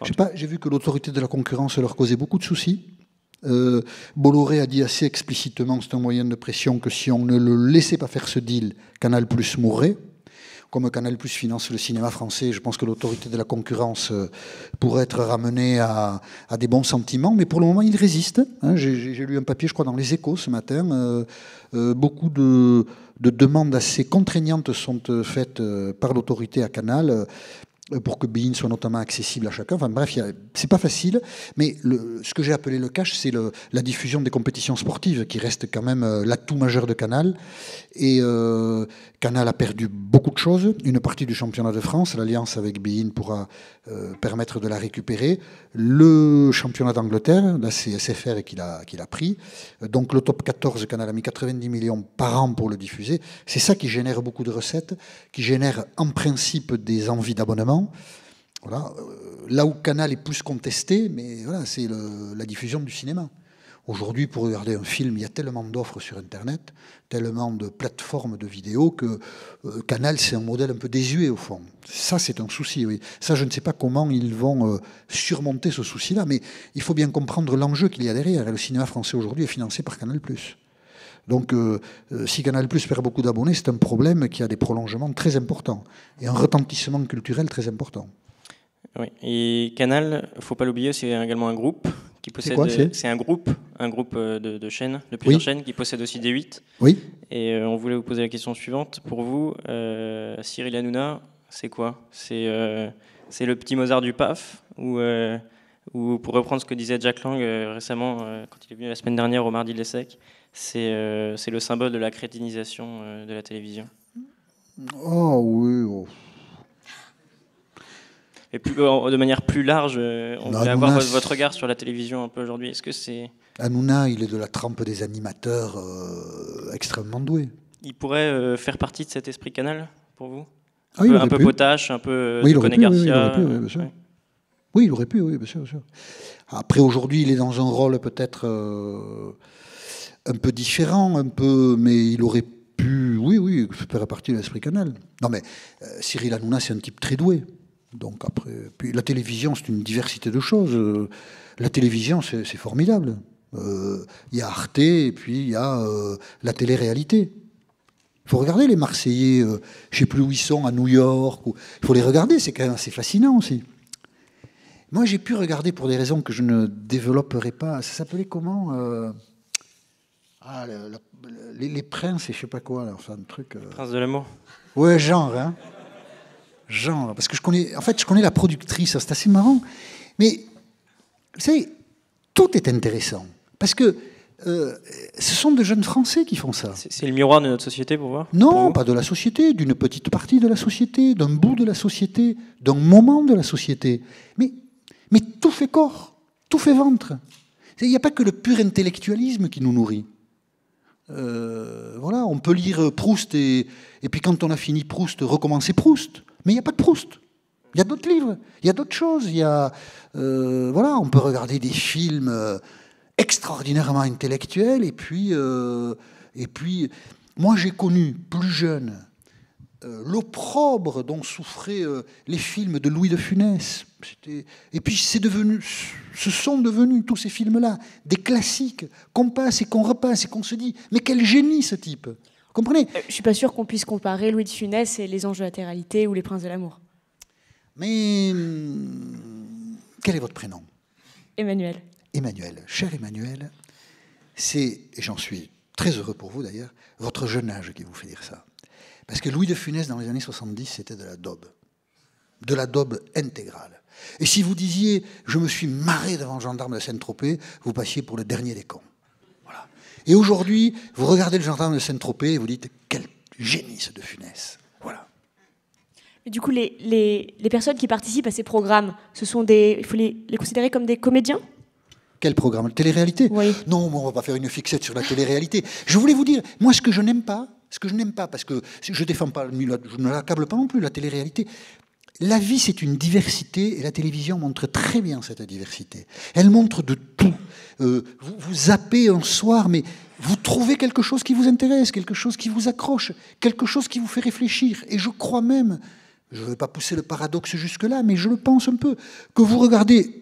Je sais pas, j'ai vu que l'autorité de la concurrence leur causait beaucoup de soucis. Bolloré a dit assez explicitement, c'est un moyen de pression, que si on ne le laissait pas faire ce deal, Canal+ mourrait. Comme Canal+ finance le cinéma français, je pense que l'autorité de la concurrence pourrait être ramenée à des bons sentiments. Mais pour le moment, il résiste. Hein. J'ai lu un papier, je crois, dans Les Échos ce matin. Beaucoup de demandes assez contraignantes sont faites par l'autorité à Canal pour que beIN soit notamment accessible à chacun. Enfin bref, c'est pas facile, mais ce que j'ai appelé le cash, c'est la diffusion des compétitions sportives qui reste quand même l'atout majeur de Canal. Et Canal a perdu beaucoup de choses. Une partie du championnat de France, l'alliance avec beIN pourra permettre de la récupérer. Le championnat d'Angleterre, là c'est SFR qui l'a pris. Donc le top 14, Canal a mis 90 millions par an pour le diffuser. C'est ça qui génère beaucoup de recettes, qui génère en principe des envies d'abonnement. Voilà. Là où Canal est plus contesté, mais voilà, c'est la diffusion du cinéma. Aujourd'hui, pour regarder un film, il y a tellement d'offres sur Internet, tellement de plateformes de vidéos que Canal, c'est un modèle un peu désuet au fond. Ça, c'est un souci, oui. Ça, je ne sais pas comment ils vont surmonter ce souci-là, mais il faut bien comprendre l'enjeu qu'il y a derrière. Et le cinéma français aujourd'hui est financé par Canal+. Donc, si Canal+ perd beaucoup d'abonnés, c'est un problème qui a des prolongements très importants et un retentissement culturel très important. Oui. Et Canal, il ne faut pas l'oublier, c'est également un groupe qui possède. C'est un groupe de chaînes, de plusieurs chaînes, qui possède aussi D8. Oui. Et on voulait vous poser la question suivante. Pour vous, Cyril Hanouna, c'est quoi ? C'est le petit Mozart du PAF ou pour reprendre ce que disait Jack Lang récemment, quand il est venu la semaine dernière au Mardi de l'ESSEC, c'est le symbole de la crétinisation de la télévision. Oh oui. Oh. Et de manière plus large, on voulait avoir votre regard sur la télévision un peu aujourd'hui. Est-ce que c'est... Hanouna, il est de la trempe des animateurs extrêmement doués. il pourrait faire partie de cet esprit Canal, pour vous? Un peu potache, un peu Coné Garcia. Oui, bien sûr. Ouais. Oui, il aurait pu, oui, bien sûr, bien sûr. Après, aujourd'hui, il est dans un rôle peut-être un peu différent, mais il aurait pu, oui, faire partie de l'esprit Canal. Non, mais Cyril Hanouna, c'est un type très doué. Donc après, puis la télévision, c'est une diversité de choses. La télévision, c'est formidable. Il y a Arte et puis il y a la télé-réalité. Il faut regarder les Marseillais, je ne sais plus où ils sont, à New York. Il faut les regarder, c'est quand même assez fascinant aussi. Moi, j'ai pu regarder pour des raisons que je ne développerai pas. Ça s'appelait comment les princes et je ne sais pas quoi. Là, enfin, un truc. Prince de l'amour. Ouais, genre, hein. Genre, parce que je connais la productrice, c'est assez marrant. Mais, vous savez, tout est intéressant. Parce que ce sont de jeunes Français qui font ça. C'est le miroir de notre société, pour voir? Non, pas de la société, d'une petite partie de la société, d'un bout de la société, d'un moment de la société. Mais tout fait corps, tout fait ventre. Il n'y a pas que le pur intellectualisme qui nous nourrit. Voilà, on peut lire Proust et puis quand on a fini Proust, recommencer Proust. Mais il n'y a pas de Proust. Il y a d'autres livres, il y a d'autres choses. Voilà, on peut regarder des films extraordinairement intellectuels. Et puis, moi j'ai connu plus jeune l'opprobre dont souffraient les films de Louis de Funès. Et puis ce sont devenus tous ces films-là des classiques qu'on passe et qu'on repasse et qu'on se dit mais quel génie ce type. Vous comprenez? Je suis pas sûr qu'on puisse comparer Louis de Funès et Les Anges de la Terre-réalité ou Les Princes de l'amour. Mais quel est votre prénom? Emmanuel. Emmanuel, cher Emmanuel, c'est, et j'en suis très heureux pour vous d'ailleurs, votre jeune âge qui vous fait dire ça. Parce que Louis de Funès, dans les années 70, c'était de la daube intégrale. Et si vous disiez « je me suis marré devant le gendarme de Saint-Tropez », vous passiez pour le dernier des cons. Voilà. Et aujourd'hui, vous regardez le gendarme de Saint-Tropez et vous dites « quel génie ce de Funès ». Voilà. Mais du coup, les personnes qui participent à ces programmes, il faut les considérer comme des comédiens? Quel programme? La télé-réalité? Oui. Non, on ne va pas faire une fixette sur la télé-réalité. Je voulais vous dire, moi, ce que je n'aime pas, parce que je ne défends pas, je ne l'accable pas non plus, la télé-réalité. La vie, c'est une diversité, et la télévision montre très bien cette diversité. Elle montre de tout. Vous zappez un soir, mais vous trouvez quelque chose qui vous intéresse, quelque chose qui vous accroche, quelque chose qui vous fait réfléchir. Et je crois même, je ne vais pas pousser le paradoxe jusque-là, mais je le pense un peu, que vous regardez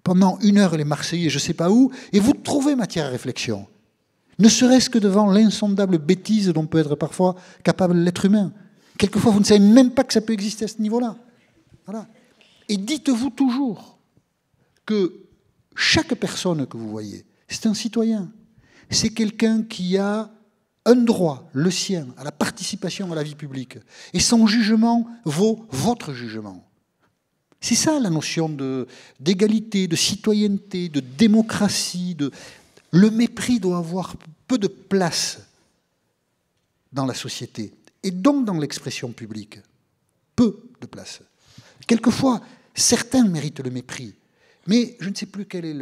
pendant 1 heure les Marseillais, je ne sais pas où, et vous trouvez matière à réflexion. Ne serait-ce que devant l'insondable bêtise dont peut être parfois capable l'être humain. Quelquefois, vous ne savez même pas que ça peut exister à ce niveau-là. Voilà. Et dites-vous toujours que chaque personne que vous voyez, c'est un citoyen. C'est quelqu'un qui a un droit, le sien, à la participation à la vie publique. Et son jugement vaut votre jugement. C'est ça la notion d'égalité, de citoyenneté, de démocratie. Le mépris doit avoir peu de place dans la société, et donc dans l'expression publique. Peu de place. Quelquefois, certains méritent le mépris. Mais je ne sais plus quel est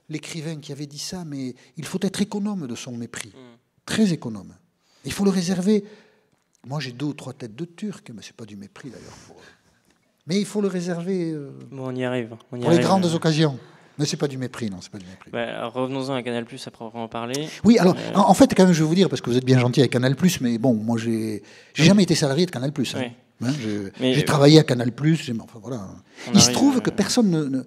l'écrivain qui avait dit ça, mais il faut être économe de son mépris. Très économe. Il faut le réserver. Moi, j'ai 2 ou 3 têtes de Turcs, mais ce n'est pas du mépris d'ailleurs pour eux. Mais il faut le réserver on y arrive. Pour les grandes occasions. Mais ce n'est pas du mépris, non, c'est pas du mépris. Revenons-en à Canal+, à proprement parler. Oui, alors, en fait, quand même, je vais vous dire, parce que vous êtes bien gentil avec Canal+, mais bon, moi, j'ai jamais été salarié de Canal+. Hein. Oui. J'ai travaillé à Canal+, enfin, voilà. Il se trouve que personne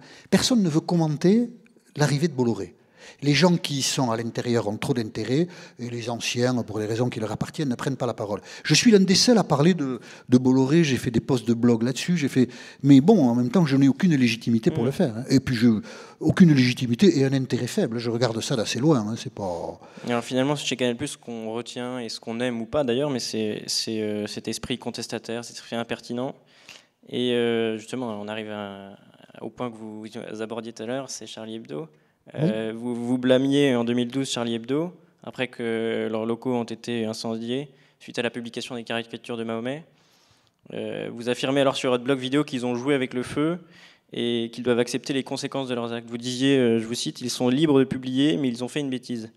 ne veut commenter l'arrivée de Bolloré. Les gens qui sont à l'intérieur ont trop d'intérêt, et les anciens, pour les raisons qui leur appartiennent, ne prennent pas la parole. Je suis l'un des seuls à parler de Bolloré, j'ai fait des posts de blog là-dessus, mais bon, en même temps, je n'ai aucune légitimité pour le faire. Hein. Et puis, aucune légitimité et un intérêt faible. Je regarde ça d'assez loin, hein, c'est pas... Alors finalement, chez Canal+, ce qu'on retient, et ce qu'on aime ou pas d'ailleurs, mais c'est cet esprit contestataire, cet esprit impertinent. Et justement, on arrive au point que vous abordiez tout à l'heure, c'est Charlie Hebdo. Vous blâmiez en 2012 Charlie Hebdo, après que leurs locaux ont été incendiés, suite à la publication des caricatures de Mahomet. Vous affirmez alors sur votre blog vidéo qu'ils ont joué avec le feu et qu'ils doivent accepter les conséquences de leurs actes. Vous disiez, je vous cite, « Ils sont libres de publier, mais ils ont fait une bêtise ».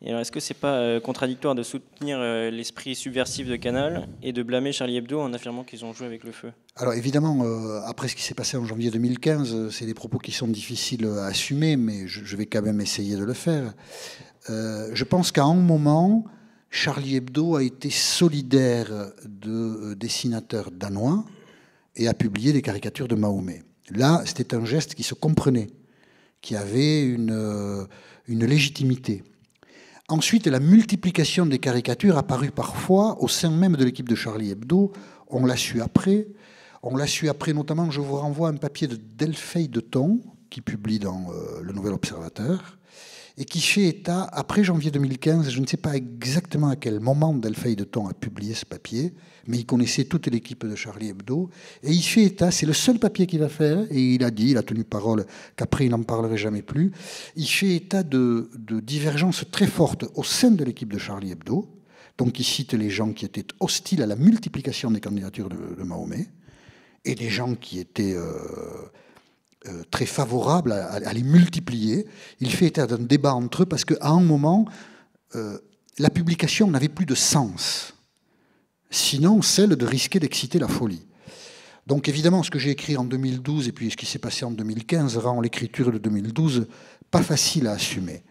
Et alors, est-ce que c'est pas contradictoire de soutenir l'esprit subversif de Canal et de blâmer Charlie Hebdo en affirmant qu'ils ont joué avec le feu? Alors évidemment, après ce qui s'est passé en janvier 2015, c'est des propos qui sont difficiles à assumer, mais je vais quand même essayer de le faire. Je pense qu'à un moment, Charlie Hebdo a été solidaire de dessinateurs danois et a publié des caricatures de Mahomet. Là, c'était un geste qui se comprenait, qui avait une légitimité. Ensuite, la multiplication des caricatures apparue parfois au sein même de l'équipe de Charlie Hebdo. On l'a su après. On l'a su après, notamment, je vous renvoie à un papier de Delphine de Thon, qui publie dans Le Nouvel Observateur, et qui fait état, après janvier 2015, je ne sais pas exactement à quel moment Delphine de Thon a publié ce papier, mais il connaissait toute l'équipe de Charlie Hebdo, et il fait état, c'est le seul papier qu'il va faire, et il a tenu parole qu'après il n'en parlerait jamais plus, il fait état de divergences très fortes au sein de l'équipe de Charlie Hebdo, donc il cite les gens qui étaient hostiles à la multiplication des candidatures de Mahomet, et des gens qui étaient très favorables à les multiplier. Il fait état d'un débat entre eux parce qu'à un moment, la publication n'avait plus de sens, sinon celle de risquer d'exciter la folie. Donc évidemment, ce que j'ai écrit en 2012 et puis ce qui s'est passé en 2015 rend l'écriture de 2012 pas facile à assumer.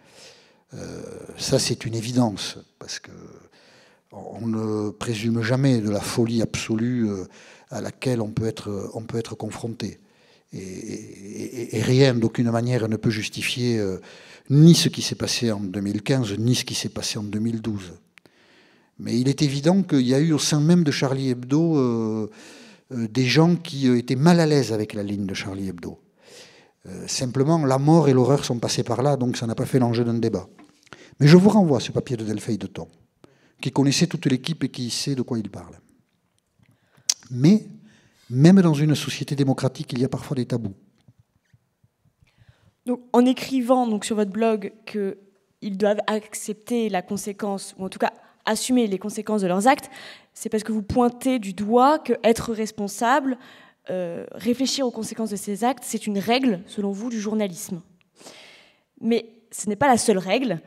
Ça, c'est une évidence, parce qu'on ne présume jamais de la folie absolue à laquelle on peut être confronté. Et rien, d'aucune manière, ne peut justifier ni ce qui s'est passé en 2015, ni ce qui s'est passé en 2012. Mais il est évident qu'il y a eu au sein même de Charlie Hebdo des gens qui étaient mal à l'aise avec la ligne de Charlie Hebdo. Simplement, la mort et l'horreur sont passés par là, donc ça n'a pas fait l'enjeu d'un débat. Mais je vous renvoie à ce papier de Delphine de Thon, qui connaissait toute l'équipe et qui sait de quoi il parle. Mais, même dans une société démocratique, il y a parfois des tabous. Donc, en écrivant donc, sur votre blog qu'ils doivent accepter la conséquence, ou en tout cas assumer les conséquences de leurs actes, c'est parce que vous pointez du doigt qu'être responsable, réfléchir aux conséquences de ces actes, c'est une règle, selon vous, du journalisme. Mais ce n'est pas la seule règle.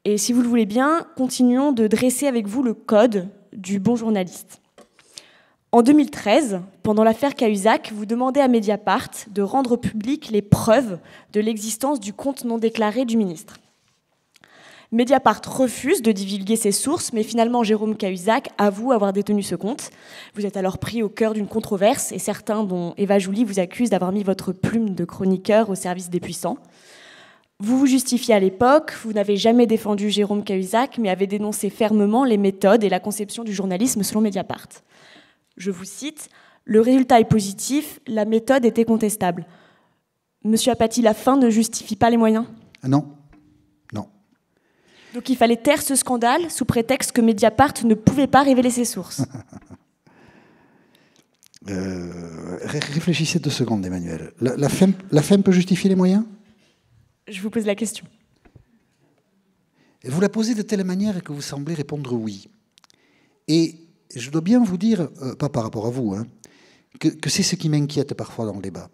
Et si vous le voulez bien, continuons de dresser avec vous le code du bon journaliste. En 2013, pendant l'affaire Cahuzac, vous demandez à Mediapart de rendre publiques les preuves de l'existence du compte non déclaré du ministre. Mediapart refuse de divulguer ses sources, mais finalement Jérôme Cahuzac avoue avoir détenu ce compte. Vous êtes alors pris au cœur d'une controverse et certains, dont Eva Joly, vous accusent d'avoir mis votre plume de chroniqueur au service des puissants. Vous vous justifiez à l'époque, vous n'avez jamais défendu Jérôme Cahuzac, mais avez dénoncé fermement les méthodes et la conception du journalisme selon Mediapart. Je vous cite, « Le résultat est positif, la méthode était contestable. » Monsieur Apathy, la fin ne justifie pas les moyens ? Non, non. Donc il fallait taire ce scandale sous prétexte que Mediapart ne pouvait pas révéler ses sources. Réfléchissez 2 secondes, Emmanuel. La fin peut justifier les moyens ? Je vous pose la question. Et vous la posez de telle manière que vous semblez répondre oui. Et je dois bien vous dire, pas par rapport à vous, hein, que c'est ce qui m'inquiète parfois dans le débat.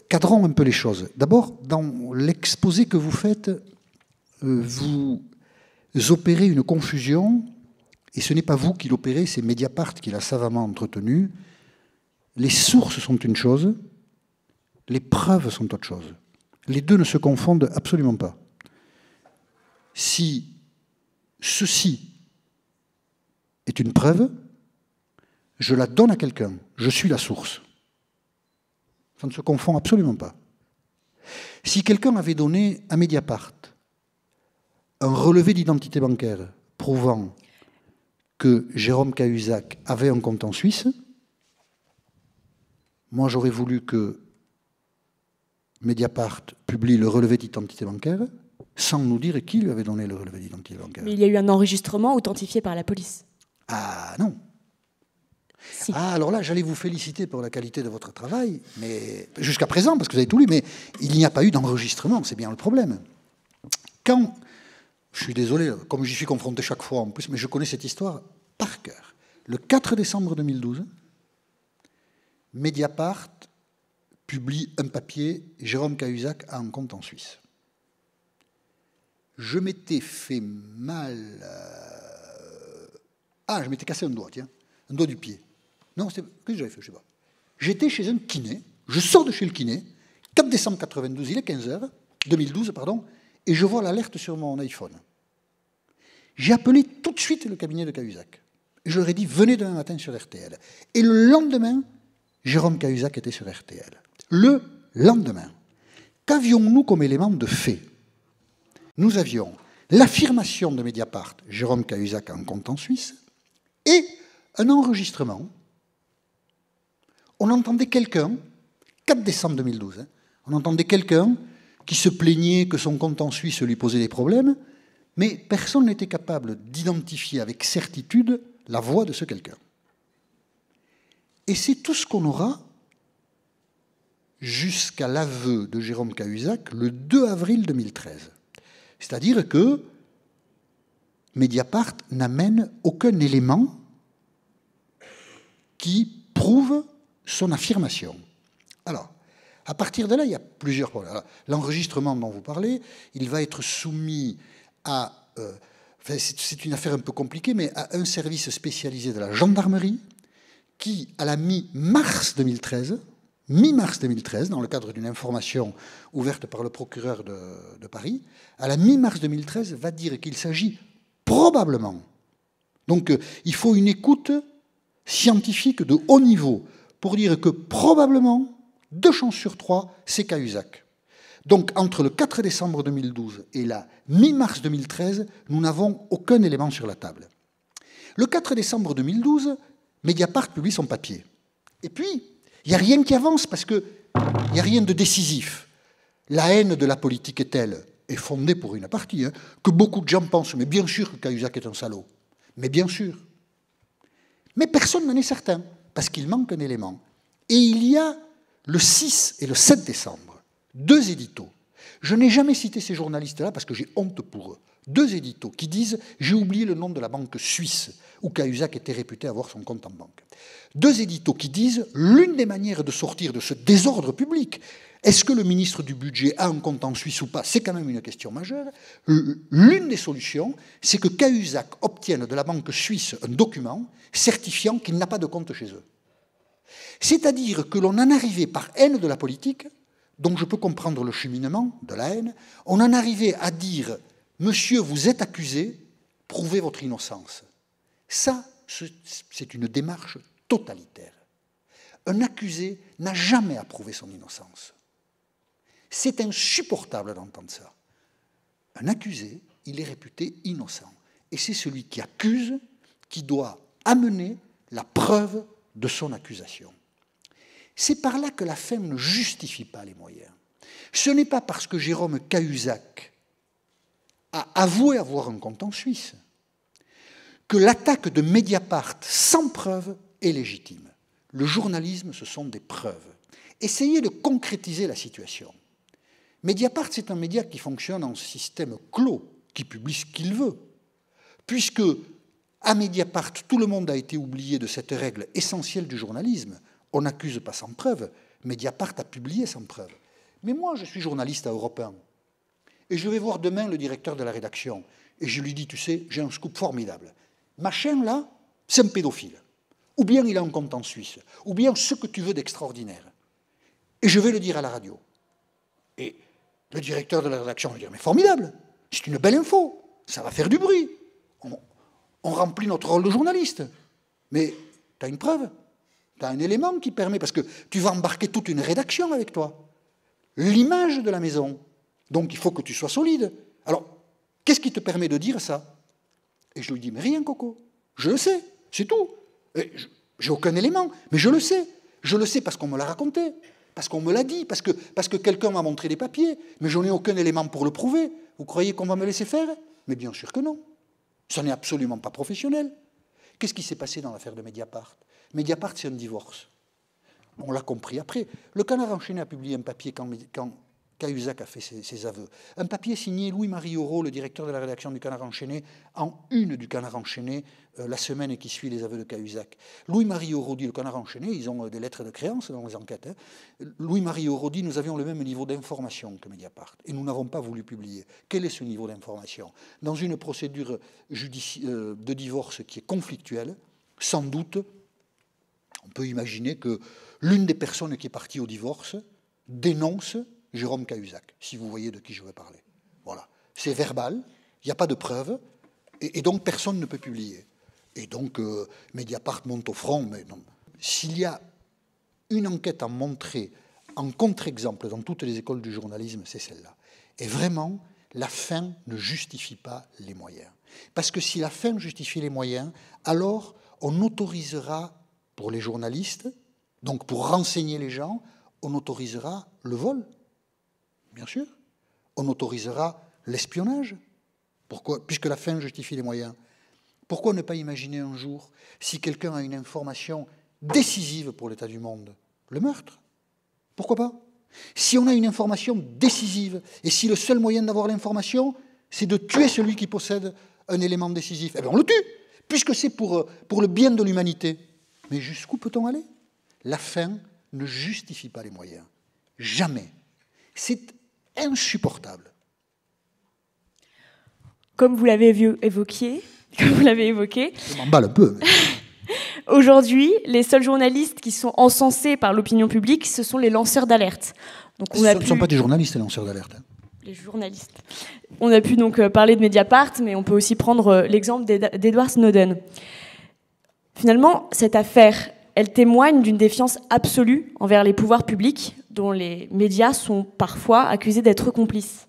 Cadrons un peu les choses. D'abord, dans l'exposé que vous faites, vous opérez une confusion, et ce n'est pas vous qui l'opérez, c'est Mediapart qui l'a savamment entretenue. Les sources sont une chose, les preuves sont autre chose. Les deux ne se confondent absolument pas. Si ceci est une preuve, je la donne à quelqu'un, je suis la source. Ça ne se confond absolument pas. Si quelqu'un avait donné à Mediapart un relevé d'identité bancaire prouvant que Jérôme Cahuzac avait un compte en Suisse, moi j'aurais voulu que Mediapart publie le relevé d'identité bancaire sans nous dire qui lui avait donné le relevé d'identité bancaire. Mais il y a eu un enregistrement authentifié par la police. Ah non. Si. Ah, alors là, j'allais vous féliciter pour la qualité de votre travail, mais jusqu'à présent, parce que vous avez tout lu, mais il n'y a pas eu d'enregistrement, c'est bien le problème. Quand, je suis désolé, comme j'y suis confronté chaque fois en plus, mais je connais cette histoire par cœur. Le 4 décembre 2012, Mediapart publie un papier, Jérôme Cahuzac a un compte en Suisse. je m'étais fait mal. Je m'étais cassé un doigt, tiens, un doigt du pied. Non, qu'est-ce que j'avais fait? Je ne sais pas. J'étais chez un kiné, je sors de chez le kiné, 4 décembre 92, il est 15h, 2012, pardon, et je vois l'alerte sur mon iPhone. J'ai appelé tout de suite le cabinet de Cahuzac. Et je leur ai dit, venez demain matin sur RTL. Et le lendemain, Jérôme Cahuzac était sur RTL. Le lendemain. Qu'avions-nous comme élément de fait? Nous avions l'affirmation de Mediapart, Jérôme Cahuzac en compte en Suisse, et un enregistrement. On entendait quelqu'un, 4 décembre 2012, on entendait quelqu'un qui se plaignait que son compte en Suisse lui posait des problèmes, mais personne n'était capable d'identifier avec certitude la voix de ce quelqu'un. Et c'est tout ce qu'on aura jusqu'à l'aveu de Jérôme Cahuzac le 2 avril 2013. C'est-à-dire que Mediapart n'amène aucun élément qui prouve son affirmation. Alors, à partir de là, il y a plusieurs problèmes. L'enregistrement dont vous parlez, il va être soumis à... c'est une affaire un peu compliquée, mais à un service spécialisé de la gendarmerie qui, à la mi-mars 2013, dans le cadre d'une information ouverte par le procureur de Paris, à la mi-mars 2013, va dire qu'il s'agit probablement. Donc, il faut une écoute scientifique de haut niveau pour dire que probablement, 2 chances sur 3, c'est Cahuzac. Donc, entre le 4 décembre 2012 et la mi-mars 2013, nous n'avons aucun élément sur la table. Le 4 décembre 2012, Mediapart publie son papier. Et puis, il n'y a rien qui avance parce qu'il n'y a rien de décisif. La haine de la politique est telle, est fondée pour une partie, que beaucoup de gens pensent, mais bien sûr que Cahuzac est un salaud. Mais bien sûr. Mais personne n'en est certain, parce qu'il manque un élément. Et il y a le 6 et le 7 décembre, 2 éditos. Je n'ai jamais cité ces journalistes-là parce que j'ai honte pour eux. 2 éditos qui disent « J'ai oublié le nom de la banque suisse où Cahuzac était réputé avoir son compte en banque ». 2 éditos qui disent « L'une des manières de sortir de ce désordre public, est-ce que le ministre du Budget a un compte en Suisse ou pas? C'est quand même une question majeure. L'une des solutions, c'est que Cahuzac obtienne de la banque suisse un document certifiant qu'il n'a pas de compte chez eux. » C'est-à-dire que l'on en arrivait par haine de la politique, donc je peux comprendre le cheminement de la haine, on en arrivait à dire « Monsieur, vous êtes accusé, prouvez votre innocence ». Ça, c'est une démarche totalitaire. Un accusé n'a jamais à prouver son innocence. C'est insupportable d'entendre ça. Un accusé, il est réputé innocent. Et c'est celui qui accuse qui doit amener la preuve de son accusation. C'est par là que la fin ne justifie pas les moyens. Ce n'est pas parce que Jérôme Cahuzac a avoué avoir un compte en Suisse que l'attaque de Mediapart sans preuve est légitime. Le journalisme, ce sont des preuves. Essayez de concrétiser la situation. Mediapart, c'est un média qui fonctionne en système clos, qui publie ce qu'il veut. Puisque, à Mediapart, tout le monde a été oublié de cette règle essentielle du journalisme. On n'accuse pas sans preuve. Mediapart a publié sans preuve. Mais moi, je suis journaliste à Europe 1. Et je vais voir demain le directeur de la rédaction. Et je lui dis, tu sais, j'ai un scoop formidable. Ma chaîne, là, c'est un pédophile. Ou bien il a un compte en Suisse. Ou bien ce que tu veux d'extraordinaire. Et je vais le dire à la radio. Et le directeur de la rédaction va dire, mais formidable, c'est une belle info, ça va faire du bruit. On remplit notre rôle de journaliste. Mais tu as une preuve, tu as un élément qui permet, parce que tu vas embarquer toute une rédaction avec toi. L'image de la maison. Donc il faut que tu sois solide. Alors, qu'est-ce qui te permet de dire ça? Et je lui dis, mais rien, Coco. Je le sais, c'est tout. J'ai aucun élément, mais je le sais. Je le sais parce qu'on me l'a raconté, parce qu'on me l'a dit, parce que quelqu'un m'a montré des papiers, mais je n'ai aucun élément pour le prouver. Vous croyez qu'on va me laisser faire? Mais bien sûr que non. Ça n'est absolument pas professionnel. Qu'est-ce qui s'est passé dans l'affaire de Mediapart? Mediapart, c'est un divorce. On l'a compris après. Le Canard enchaîné a publié un papier quand Cahuzac a fait ses aveux. Un papier signé Louis-Marie Aurault, le directeur de la rédaction du Canard enchaîné, en une du Canard enchaîné, la semaine qui suit les aveux de Cahuzac. Louis-Marie Aurault dit, le Canard enchaîné, ils ont des lettres de créance dans les enquêtes. Louis-Marie Aurault dit, nous avions le même niveau d'information que Mediapart, et nous n'avons pas voulu publier. Quel est ce niveau d'information? Dans une procédure de divorce qui est conflictuelle, sans doute, on peut imaginer que l'une des personnes qui est partie au divorce dénonce Jérôme Cahuzac, si vous voyez de qui je veux parler. Voilà. C'est verbal, il n'y a pas de preuves, et donc personne ne peut publier. Et donc Mediapart monte au front, mais non. S'il y a une enquête à montrer en contre-exemple dans toutes les écoles du journalisme, c'est celle-là. Et vraiment, la fin ne justifie pas les moyens. Parce que si la fin justifie les moyens, alors on autorisera, pour les journalistes, donc pour renseigner les gens, on autorisera le vol. Bien sûr. On autorisera l'espionnage. Pourquoi? Puisque la fin justifie les moyens. Pourquoi ne pas imaginer un jour, si quelqu'un a une information décisive pour l'état du monde, le meurtre? Pourquoi pas? Si on a une information décisive, et si le seul moyen d'avoir l'information, c'est de tuer celui qui possède un élément décisif, eh bien on le tue, puisque c'est pour le bien de l'humanité. Mais jusqu'où peut-on aller? La fin ne justifie pas les moyens. Jamais. C'est insupportable. Comme vous l'avez évoqué, Je m'emballe un peu. Mais... Aujourd'hui, les seuls journalistes qui sont encensés par l'opinion publique, ce sont les lanceurs d'alerte. Ce ne sont pas des journalistes, les lanceurs d'alerte. Les journalistes. On a pu donc parler de Mediapart, mais on peut aussi prendre l'exemple d'Edward Snowden. Finalement, cette affaire, elle témoigne d'une défiance absolue envers les pouvoirs publics, dont les médias sont parfois accusés d'être complices.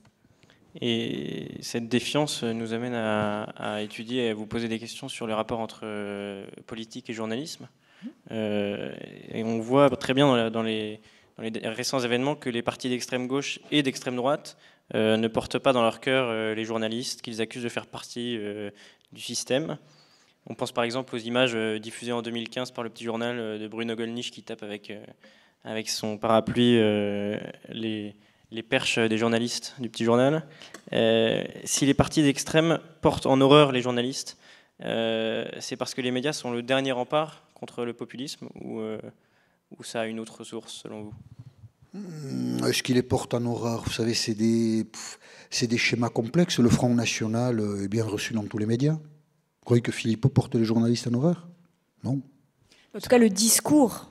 Et cette défiance nous amène à étudier et à vous poser des questions sur le rapport entre politique et journalisme. Et on voit très bien dans les récents événements que les partis d'extrême gauche et d'extrême droite ne portent pas dans leur cœur les journalistes, qu'ils accusent de faire partie du système. On pense par exemple aux images diffusées en 2015 par le Petit Journal de Bruno Gollnisch qui tape avec son parapluie les perches des journalistes du Petit Journal. Si les partis d'extrême portent en horreur les journalistes, c'est parce que les médias sont le dernier rempart contre le populisme ou ça a une autre source selon vous? Est-ce qu'ils les portent en horreur? Vous savez, c'est des schémas complexes. Le Front National est bien reçu dans tous les médias. Vous croyez que Philippot porte les journalistes en horreur? Non. En tout cas, le discours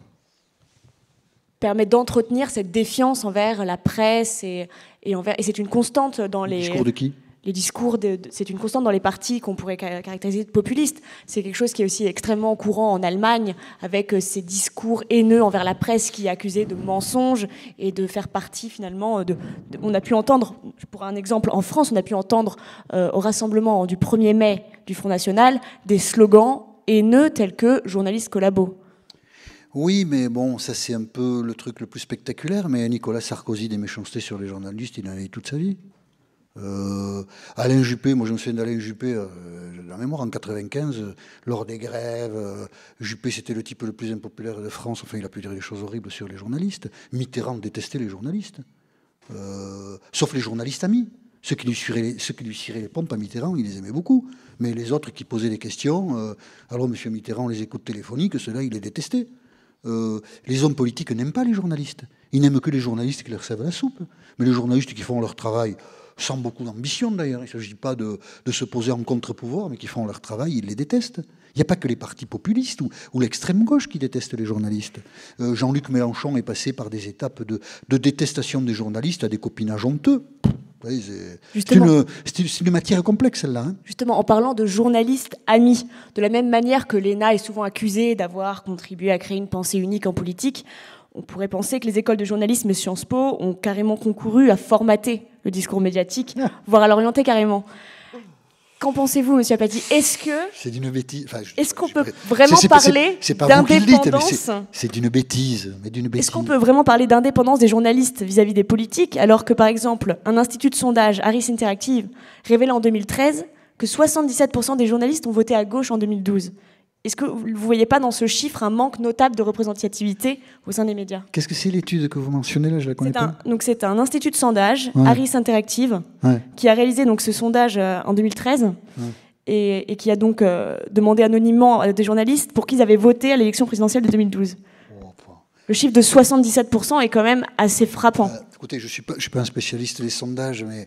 permet d'entretenir cette défiance envers la presse et c'est une constante dans les... Discours de qui? Les discours, c'est une constante dans les partis qu'on pourrait caractériser de populistes. C'est quelque chose qui est aussi extrêmement courant en Allemagne, avec ces discours haineux envers la presse qui est accusée de mensonges et de faire partie finalement on a pu entendre, pour un exemple, en France, on a pu entendre au rassemblement du 1er mai du Front National des slogans haineux tels que « journalistes collabos ». Oui, mais bon, ça c'est un peu le truc le plus spectaculaire, mais Nicolas Sarkozy, des méchancetés sur les journalistes, il en a eu toute sa vie. Alain Juppé, moi je me souviens d'Alain Juppé, j'ai la mémoire, en 95, lors des grèves, Juppé c'était le type le plus impopulaire de France, enfin il a pu dire des choses horribles sur les journalistes. Mitterrand détestait les journalistes, sauf les journalistes amis. Ceux qui lui ciraient les pompes à Mitterrand, il les aimait beaucoup. Mais les autres qui posaient des questions, alors M. Mitterrand, les écoutes téléphoniques, ceux-là, il les détestait. Les hommes politiques n'aiment pas les journalistes. Ils n'aiment que les journalistes qui leur servent la soupe. Mais les journalistes qui font leur travail, sans beaucoup d'ambition d'ailleurs, il ne s'agit pas de se poser en contre-pouvoir, mais qui font leur travail, ils les détestent. Il n'y a pas que les partis populistes ou l'extrême gauche qui détestent les journalistes. Jean-Luc Mélenchon est passé par des étapes de détestation des journalistes à des copinages honteux. Oui, c'est une matière complexe, celle-là. Hein. Justement, en parlant de journalistes amis, de la même manière que l'ENA est souvent accusée d'avoir contribué à créer une pensée unique en politique, on pourrait penser que les écoles de journalisme et Sciences Po ont carrément concouru à formater le discours médiatique, voire à l'orienter carrément. Qu'en pensez-vous, Monsieur Apathy? Est-ce que c'est d'une bêtise. Enfin, est-ce qu'on peut vraiment parler d'indépendance? C'est d'une bêtise, mais d'une bêtise. Est-ce qu'on peut vraiment parler d'indépendance des journalistes vis-à-vis des politiques, alors que, par exemple, un institut de sondage, Harris Interactive, révélait en 2013 que 77% des journalistes ont voté à gauche en 2012? Est-ce que vous ne voyez pas dans ce chiffre un manque notable de représentativité au sein des médias? Qu'est-ce que c'est l'étude que vous mentionnez là? Je la connais pas. Donc c'est un institut de sondage, Ouais. Harris Interactive, Ouais. qui a réalisé donc ce sondage en 2013 Ouais. et qui a donc demandé anonymement à des journalistes pour qui ils avaient voté à l'élection présidentielle de 2012. Le chiffre de 77% est quand même assez frappant. Écoutez, je suis pas un spécialiste des sondages, mais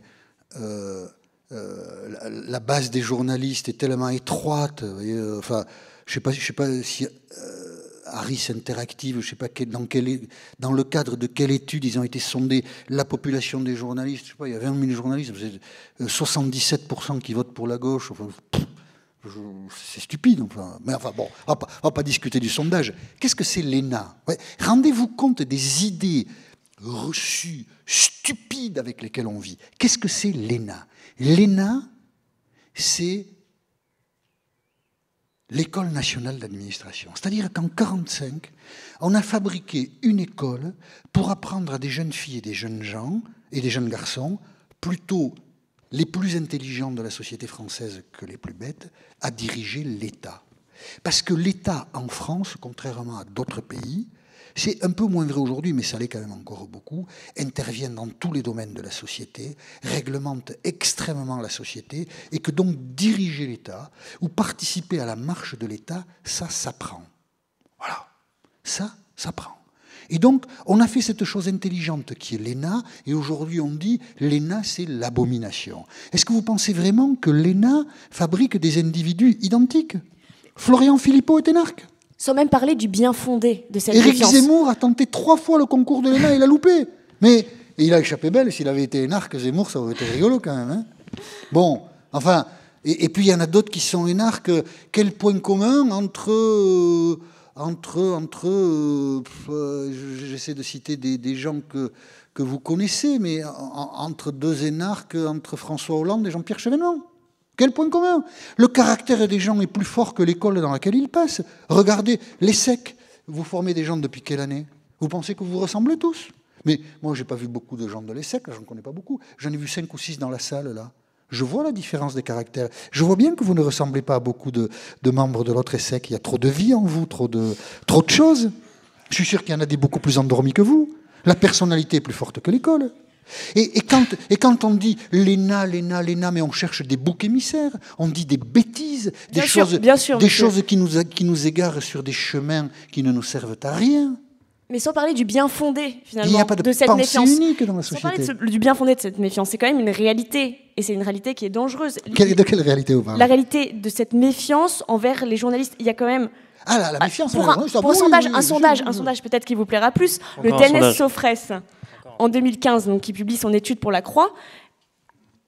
la base des journalistes est tellement étroite. Vous voyez, enfin, je sais pas si Harris Interactive, je sais pas dans le cadre de quelle étude ils ont été sondés la population des journalistes. Je sais pas, il y a 20 000 journalistes, 77% qui votent pour la gauche. Enfin, c'est stupide. Enfin. Mais enfin bon, on va pas discuter du sondage. Qu'est-ce que c'est l'ENA? Ouais, rendez-vous compte des idées reçues, stupides avec lesquelles on vit. Qu'est-ce que c'est l'ENA? L'ENA, c'est l'École nationale d'administration. C'est-à-dire qu'en 1945, on a fabriqué une école pour apprendre à des jeunes filles et des jeunes gens et des jeunes garçons, plutôt les plus intelligents de la société française que les plus bêtes, à diriger l'État. Parce que l'État en France, contrairement à d'autres pays, c'est un peu moins vrai aujourd'hui, mais ça l'est quand même encore beaucoup, intervient dans tous les domaines de la société, réglemente extrêmement la société, et que donc diriger l'État ou participer à la marche de l'État, ça s'apprend. Voilà, ça s'apprend. Et donc, on a fait cette chose intelligente qui est l'ENA, et aujourd'hui on dit l'ENA c'est l'abomination. Est-ce que vous pensez vraiment que l'ENA fabrique des individus identiques? Florian Philippot est énarque. Sans même parler du bien fondé de cette Éric défiance. Zemmour a tenté 3 fois le concours de l'ENA, il a loupé. Mais il a échappé belle. S'il avait été énarque, Zemmour, ça aurait été rigolo quand même. Hein. Bon, enfin, et puis il y en a d'autres qui sont énarques. Quel point commun entre j'essaie de citer des gens que vous connaissez, mais entre deux énarques, entre François Hollande et Jean-Pierre Chevènement. Quel point commun? Le caractère des gens est plus fort que l'école dans laquelle ils passent. Regardez, l'ESSEC, vous formez des gens depuis quelle année? Vous pensez que vous ressemblez tous? Mais moi, je n'ai pas vu beaucoup de gens de l'ESSEC, là, je ne connais pas beaucoup. J'en ai vu 5 ou 6 dans la salle, là. Je vois la différence des caractères. Je vois bien que vous ne ressemblez pas à beaucoup de membres de l'autre ESSEC. Il y a trop de vie en vous, trop de choses. Je suis sûr qu'il y en a des beaucoup plus endormis que vous. La personnalité est plus forte que l'école. Et quand on dit l'ENA, mais on cherche des boucs émissaires, on dit des bêtises, des choses qui nous égarent sur des chemins qui ne nous servent à rien. Mais sans parler du bien fondé, finalement, Il n'y a pas de cette pensée méfiance. unique dans la société. Sans parler du bien fondé de cette méfiance, c'est quand même une réalité. Et c'est une réalité qui est dangereuse. De quelle réalité vous parlez? La réalité de cette méfiance envers les journalistes. Il y a quand même... Ah, la méfiance. Pour un sondage peut-être qui vous plaira plus. Encore Le TNS Sofres, en 2015, donc, qui publie son étude pour la Croix,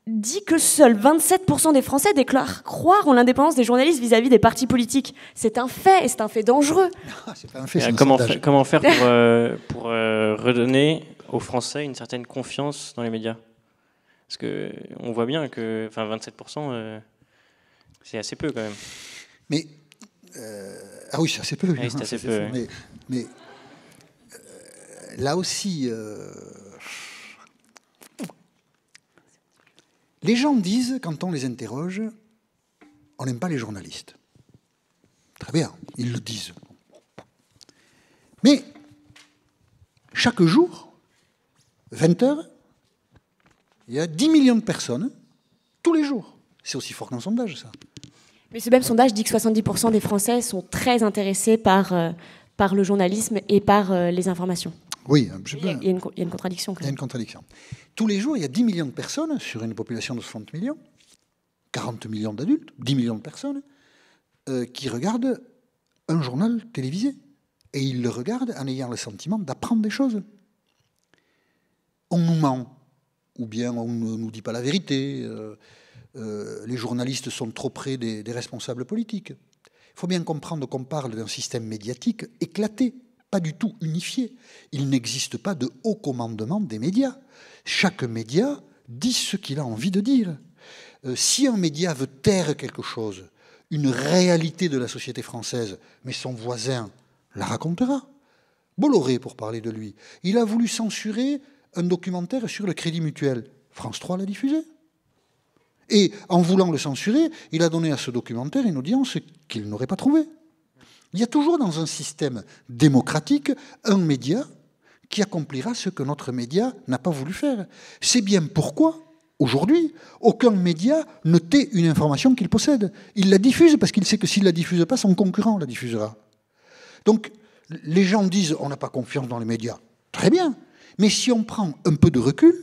dit que seuls 27% des Français déclarent croire en l'indépendance des journalistes vis-à-vis des partis politiques. C'est un fait, et c'est un fait dangereux. C'est pas un fait, comment faire pour redonner aux Français une certaine confiance dans les médias? Parce qu'on voit bien que 27%, c'est assez peu quand même. Mais, ah oui, c'est assez peu. Oui, c'est assez peu. Mais là aussi... Les gens disent, quand on les interroge, on n'aime pas les journalistes. Très bien, ils le disent. Mais chaque jour, 20h, il y a 10 millions de personnes, tous les jours. C'est aussi fort qu'un sondage, ça. Mais ce même sondage dit que 70% des Français sont très intéressés par le journalisme et par les informations. Oui, il y a une contradiction. Quand même. Il y a une contradiction. Tous les jours, il y a 10 millions de personnes sur une population de 60 millions, 40 millions d'adultes, 10 millions de personnes, qui regardent un journal télévisé. Et ils le regardent en ayant le sentiment d'apprendre des choses. On nous ment, ou bien on ne nous dit pas la vérité. Les journalistes sont trop près des responsables politiques. Il faut bien comprendre qu'on parle d'un système médiatique éclaté, pas du tout unifié. Il n'existe pas de haut commandement des médias. Chaque média dit ce qu'il a envie de dire. Si un média veut taire quelque chose, une réalité de la société française, mais son voisin la racontera. Bolloré, pour parler de lui, il a voulu censurer un documentaire sur le Crédit Mutuel. France 3 l'a diffusé. Et en voulant le censurer, il a donné à ce documentaire une audience qu'il n'aurait pas trouvée. Il y a toujours dans un système démocratique un média qui accomplira ce que notre média n'a pas voulu faire. C'est bien pourquoi, aujourd'hui, aucun média ne tait une information qu'il possède. Il la diffuse parce qu'il sait que s'il ne la diffuse pas, son concurrent la diffusera. Donc, les gens disent on n'a pas confiance dans les médias. Très bien. Mais si on prend un peu de recul,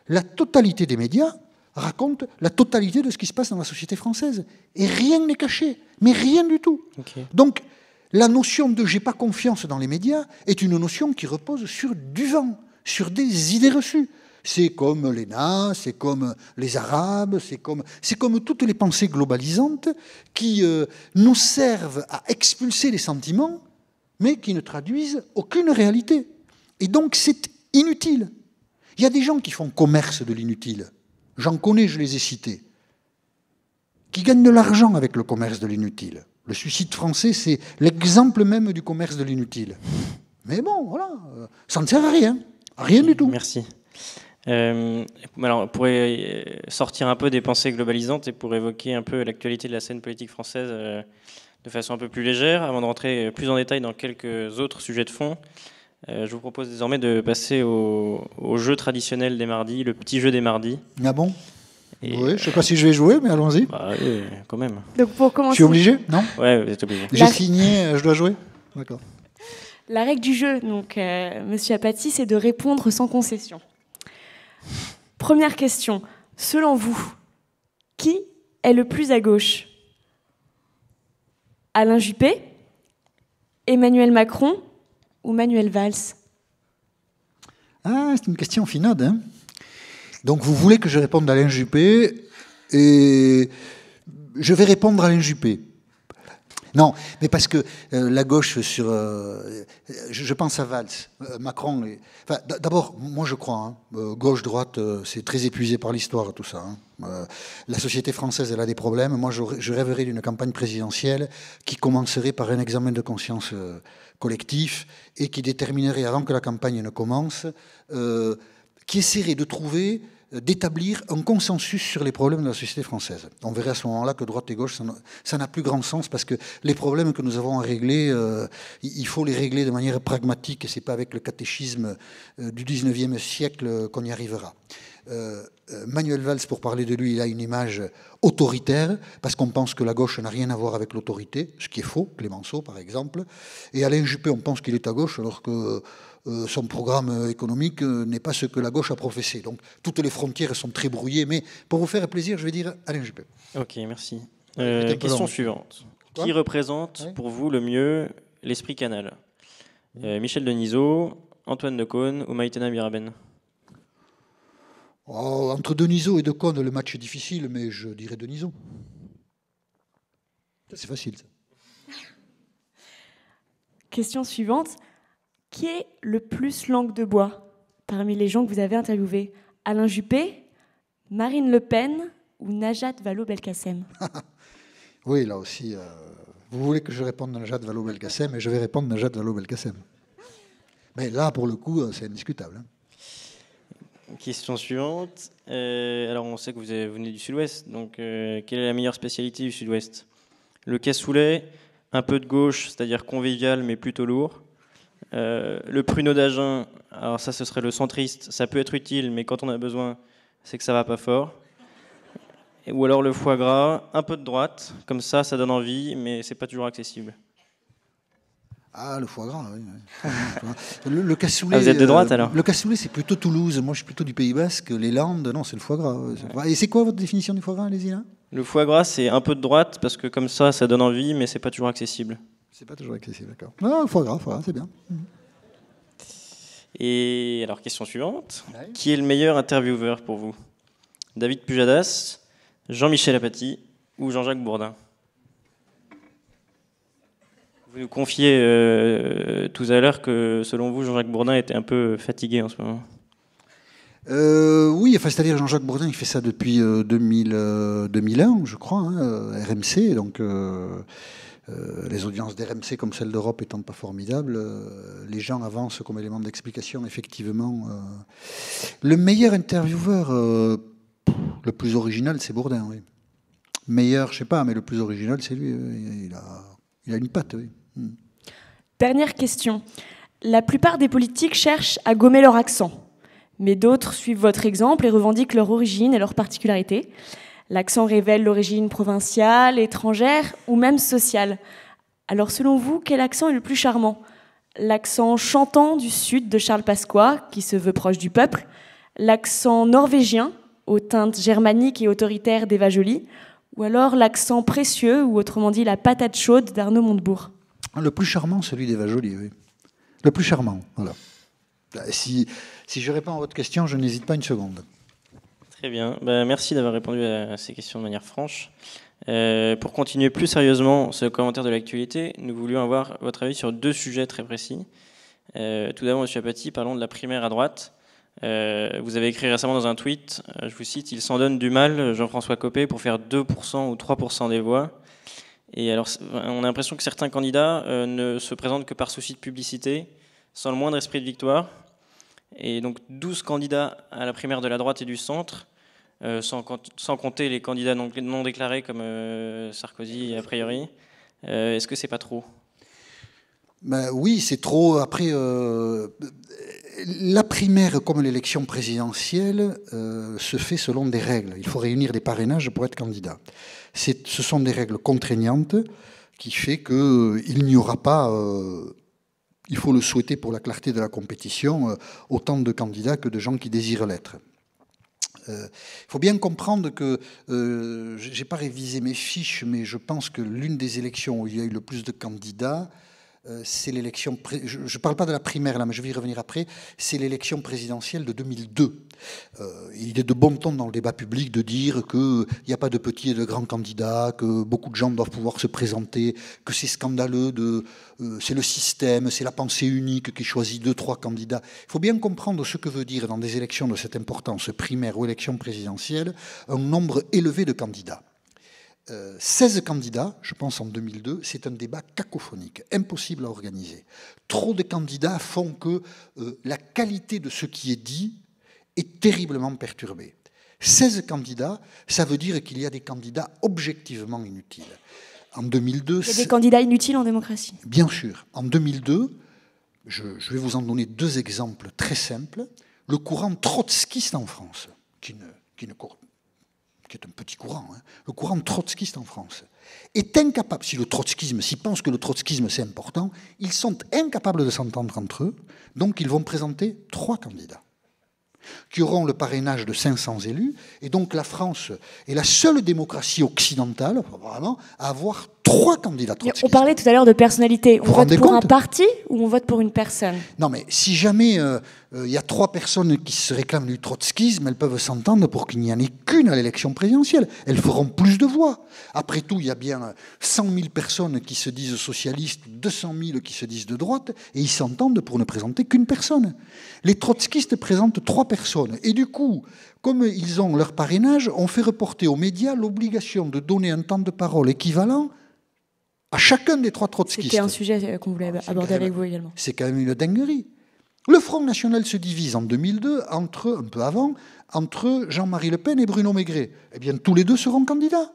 la totalité des médias raconte la totalité de ce qui se passe dans la société française. Et rien n'est caché. Mais rien du tout. Okay. Donc, la notion de « j'ai pas confiance dans les médias » est une notion qui repose sur du vent, sur des idées reçues. C'est comme l'ENA, c'est comme les Arabes, c'est comme toutes les pensées globalisantes qui nous servent à expulser les sentiments, mais qui ne traduisent aucune réalité. Et donc c'est inutile. Il y a des gens qui font commerce de l'inutile. J'en connais, je les ai cités. Qui gagnent de l'argent avec le commerce de l'inutile. Le suicide français, c'est l'exemple même du commerce de l'inutile. Mais bon, voilà, ça ne sert à rien. Rien du tout. Merci. Alors, pour sortir un peu des pensées globalisantes et pour évoquer un peu l'actualité de la scène politique française de façon un peu plus légère, avant de rentrer plus en détail dans quelques autres sujets de fond, je vous propose désormais de passer au jeu traditionnel des mardis, le petit jeu des mardis. Ah bon? Oui, je ne sais pas si je vais jouer, mais allons-y. Bah, oui, quand même. Donc pour commencer, je suis obligé? Non? Ouais, vous êtes obligé. J'ai signé, je dois jouer? D'accord. La règle du jeu, donc, Monsieur Apathy, c'est de répondre sans concession. Première question. Selon vous, qui est le plus à gauche? Alain Juppé, Emmanuel Macron ou Manuel Valls? Ah, c'est une question finade, hein. Donc vous voulez que je réponde à Alain Juppé, et je vais répondre à Alain Juppé. Non, mais parce que la gauche sur... je pense à Valls, Macron... Enfin, d'abord, moi je crois, hein, gauche-droite, c'est très épuisé par l'histoire tout ça. Hein. La société française, elle a des problèmes. Moi, je rêverais d'une campagne présidentielle qui commencerait par un examen de conscience collectif et qui déterminerait, avant que la campagne ne commence, qui essaierait de trouver... d'établir un consensus sur les problèmes de la société française. On verrait à ce moment-là que droite et gauche, ça n'a plus grand sens parce que les problèmes que nous avons à régler, il faut les régler de manière pragmatique et ce n'est pas avec le catéchisme du 19e siècle qu'on y arrivera. Manuel Valls, pour parler de lui, il a une image autoritaire parce qu'on pense que la gauche n'a rien à voir avec l'autorité, ce qui est faux, Clémenceau par exemple. Et Alain Juppé, on pense qu'il est à gauche alors que son programme économique n'est pas ce que la gauche a professé. Donc toutes les frontières sont très brouillées, mais pour vous faire plaisir, je vais dire Alain Juppé. Ok, merci. Question suivante. Qui représente pour vous le mieux l'esprit canal? Michel Denisot, Antoine Decaune ou Maïtena Biraben? Entre Denisot et Decaune, le match est difficile, mais je dirais Denisot. C'est facile, ça. Question suivante. Qui est le plus langue de bois parmi les gens que vous avez interviewés? Alain Juppé, Marine Le Pen ou Najat Vallaud-Belkacem? Oui, là aussi, vous voulez que je réponde à Najat Vallaud-Belkacem et je vais répondre Najat Vallaud-Belkacem. Mais là, pour le coup, c'est indiscutable. Hein. Question suivante. Alors, on sait que vous venez du Sud-Ouest, donc quelle est la meilleure spécialité du Sud-Ouest? Le cassoulet, un peu de gauche, c'est-à-dire convivial mais plutôt lourd. Le pruneau d'Agen, alors ça ce serait le centriste, ça peut être utile, mais quand on a besoin, c'est que ça va pas fort. Ou alors le foie gras, un peu de droite, comme ça donne envie, mais c'est pas toujours accessible. Ah, le foie gras, oui. Le cassoulet. Ah, vous êtes de droite alors? Le cassoulet, c'est plutôt Toulouse. Moi, je suis plutôt du Pays Basque. Les Landes, non, c'est le foie gras. Et c'est quoi votre définition du foie gras, allez-y là? Le foie gras, c'est un peu de droite, parce que comme ça donne envie, mais c'est pas toujours accessible. C'est pas toujours accessible, d'accord. Non, le foie gras, c'est bien. Et alors, question suivante. Ouais. Qui est le meilleur intervieweur pour vous? David Pujadas, Jean-Michel Apathy ou Jean-Jacques Bourdin? Vous nous confiez tout à l'heure que, selon vous, Jean-Jacques Bourdin était un peu fatigué en ce moment. Oui, enfin, c'est-à-dire Jean-Jacques Bourdin, il fait ça depuis 2001, je crois, hein, RMC, donc... les audiences d'RMC comme celle d'Europe étant pas formidables, les gens avancent comme élément d'explication, effectivement. Le meilleur intervieweur, le plus original, c'est Bourdin, oui. Meilleur, je sais pas, mais le plus original, c'est lui. Il a une patte, oui. Dernière question. La plupart des politiques cherchent à gommer leur accent, mais d'autres suivent votre exemple et revendiquent leur origine et leur particularité. L'accent révèle l'origine provinciale, étrangère ou même sociale. Alors selon vous, quel accent est le plus charmant ? L'accent chantant du sud de Charles Pasqua, qui se veut proche du peuple, l'accent norvégien, aux teintes germaniques et autoritaires d'Eva Joly, ou alors l'accent précieux, ou autrement dit la patate chaude d'Arnaud Montebourg. Le plus charmant, celui d'Eva Joly, oui. Le plus charmant, voilà. Si je réponds à votre question, je n'hésite pas une seconde. Très bien. Merci d'avoir répondu à ces questions de manière franche. Pour continuer plus sérieusement ce commentaire de l'actualité, nous voulions avoir votre avis sur 2 sujets très précis. Tout d'abord, M. Apathy, parlons de la primaire à droite. Vous avez écrit récemment dans un tweet, je vous cite, « Il s'en donne du mal, Jean-François Copé, pour faire 2% ou 3% des voix ». Et alors, on a l'impression que certains candidats ne se présentent que par souci de publicité, sans le moindre esprit de victoire. Et donc 12 candidats à la primaire de la droite et du centre, sans compter les candidats non déclarés comme Sarkozy a priori. Est-ce que c'est pas trop ? Oui, c'est trop. Après, la primaire, comme l'élection présidentielle, se fait selon des règles. Il faut réunir des parrainages pour être candidat. Ce sont des règles contraignantes qui fait qu'il n'y aura pas, il faut le souhaiter pour la clarté de la compétition, autant de candidats que de gens qui désirent l'être. Il faut bien comprendre que, je n'ai pas révisé mes fiches, mais je pense que l'une des élections où il y a eu le plus de candidats, c'est l'élection, je ne parle pas de la primaire là, mais je vais y revenir après, c'est l'élection présidentielle de 2002. Il est de bon ton dans le débat public de dire qu'il n'y a pas de petits et de grands candidats, que beaucoup de gens doivent pouvoir se présenter, que c'est scandaleux, c'est le système, c'est la pensée unique qui choisit 2-3 candidats. Il faut bien comprendre ce que veut dire dans des élections de cette importance, primaire ou élection présidentielle, un nombre élevé de candidats. 16 candidats, je pense en 2002, c'est un débat cacophonique, impossible à organiser. Trop de candidats font que la qualité de ce qui est dit est terriblement perturbée. 16 candidats, ça veut dire qu'il y a des candidats objectivement inutiles. En 2002, il y a des candidats inutiles en démocratie. Bien sûr. En 2002, je vais vous en donner 2 exemples très simples. Le courant trotskiste en France, qui est un petit courant, hein, le courant trotskiste en France, est incapable, s'ils pensent que le trotskisme c'est important, ils sont incapables de s'entendre entre eux, donc ils vont présenter 3 candidats qui auront le parrainage de 500 élus, et donc la France est la seule démocratie occidentale, vraiment, à avoir 3 candidats trotskistes. On parlait tout à l'heure de personnalité. On vote pour un parti ou on vote pour une personne ? Non, mais si jamais il y a 3 personnes qui se réclament du trotskisme, elles peuvent s'entendre pour qu'il n'y en ait qu'une à l'élection présidentielle. Elles feront plus de voix. Après tout, il y a bien 100 000 personnes qui se disent socialistes, 200 000 qui se disent de droite, et ils s'entendent pour ne présenter qu'une personne. Les trotskistes présentent 3 personnes. Et du coup, comme ils ont leur parrainage, on fait reporter aux médias l'obligation de donner un temps de parole équivalent à chacun des 3 trotskistes. C'était un sujet qu'on voulait aborder avec vous également. C'est quand même une dinguerie. Le Front National se divise en 2002, un peu avant, entre Jean-Marie Le Pen et Bruno Maigret. Eh bien, tous les 2 seront candidats.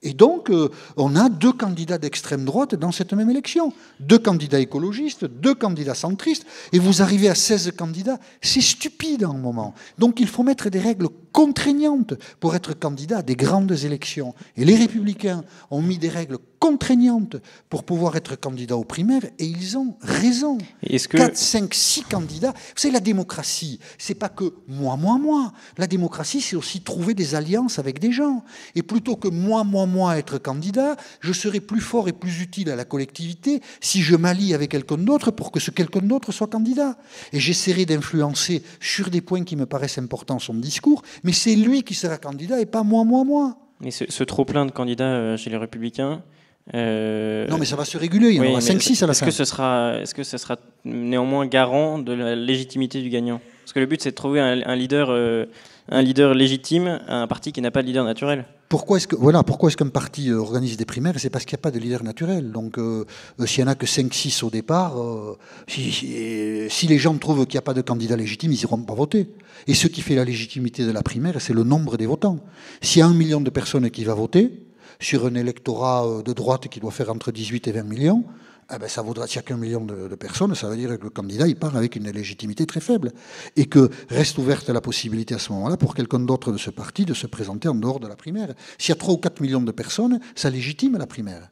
Et donc, on a 2 candidats d'extrême droite dans cette même élection. 2 candidats écologistes, 2 candidats centristes, et vous arrivez à 16 candidats. C'est stupide à un moment. Donc, il faut mettre des règles contraignantes pour être candidat à des grandes élections. Et les Républicains ont mis des règles contraignantes pour pouvoir être candidat aux primaires, et ils ont raison. 4, 5, 6 candidats. Vous savez, la démocratie, c'est pas que moi. La démocratie, c'est aussi trouver des alliances avec des gens. Et plutôt que moi, être candidat, je serai plus fort et plus utile à la collectivité si je m'allie avec quelqu'un d'autre pour que ce quelqu'un d'autre soit candidat. Et j'essaierai d'influencer sur des points qui me paraissent importants son discours, mais c'est lui qui sera candidat et pas moi. Et ce trop-plein de candidats chez les Républicains... Non, mais ça va se réguler, il y en aura 5-6 à la fin. Est-ce que ça sera néanmoins garant de la légitimité du gagnant ? Parce que le but, c'est de trouver un leader légitime à un parti qui n'a pas de leader naturel. Pourquoi est-ce qu'un parti organise des primaires ? C'est parce qu'il n'y a pas de leader naturel. Donc, s'il n'y en a que 5-6 au départ, si les gens trouvent qu'il n'y a pas de candidat légitime, ils n'iront pas voter. Et ce qui fait la légitimité de la primaire, c'est le nombre des votants. S'il y a 1 million de personnes qui vont voter, sur un électorat de droite qui doit faire entre 18 et 20 millions, eh ben ça vaudra, s'il n'y a qu'un million de personnes, ça veut dire que le candidat, il part avec une légitimité très faible. Et que reste ouverte la possibilité à ce moment-là pour quelqu'un d'autre de ce parti de se présenter en dehors de la primaire. S'il y a 3 ou 4 millions de personnes, ça légitime la primaire.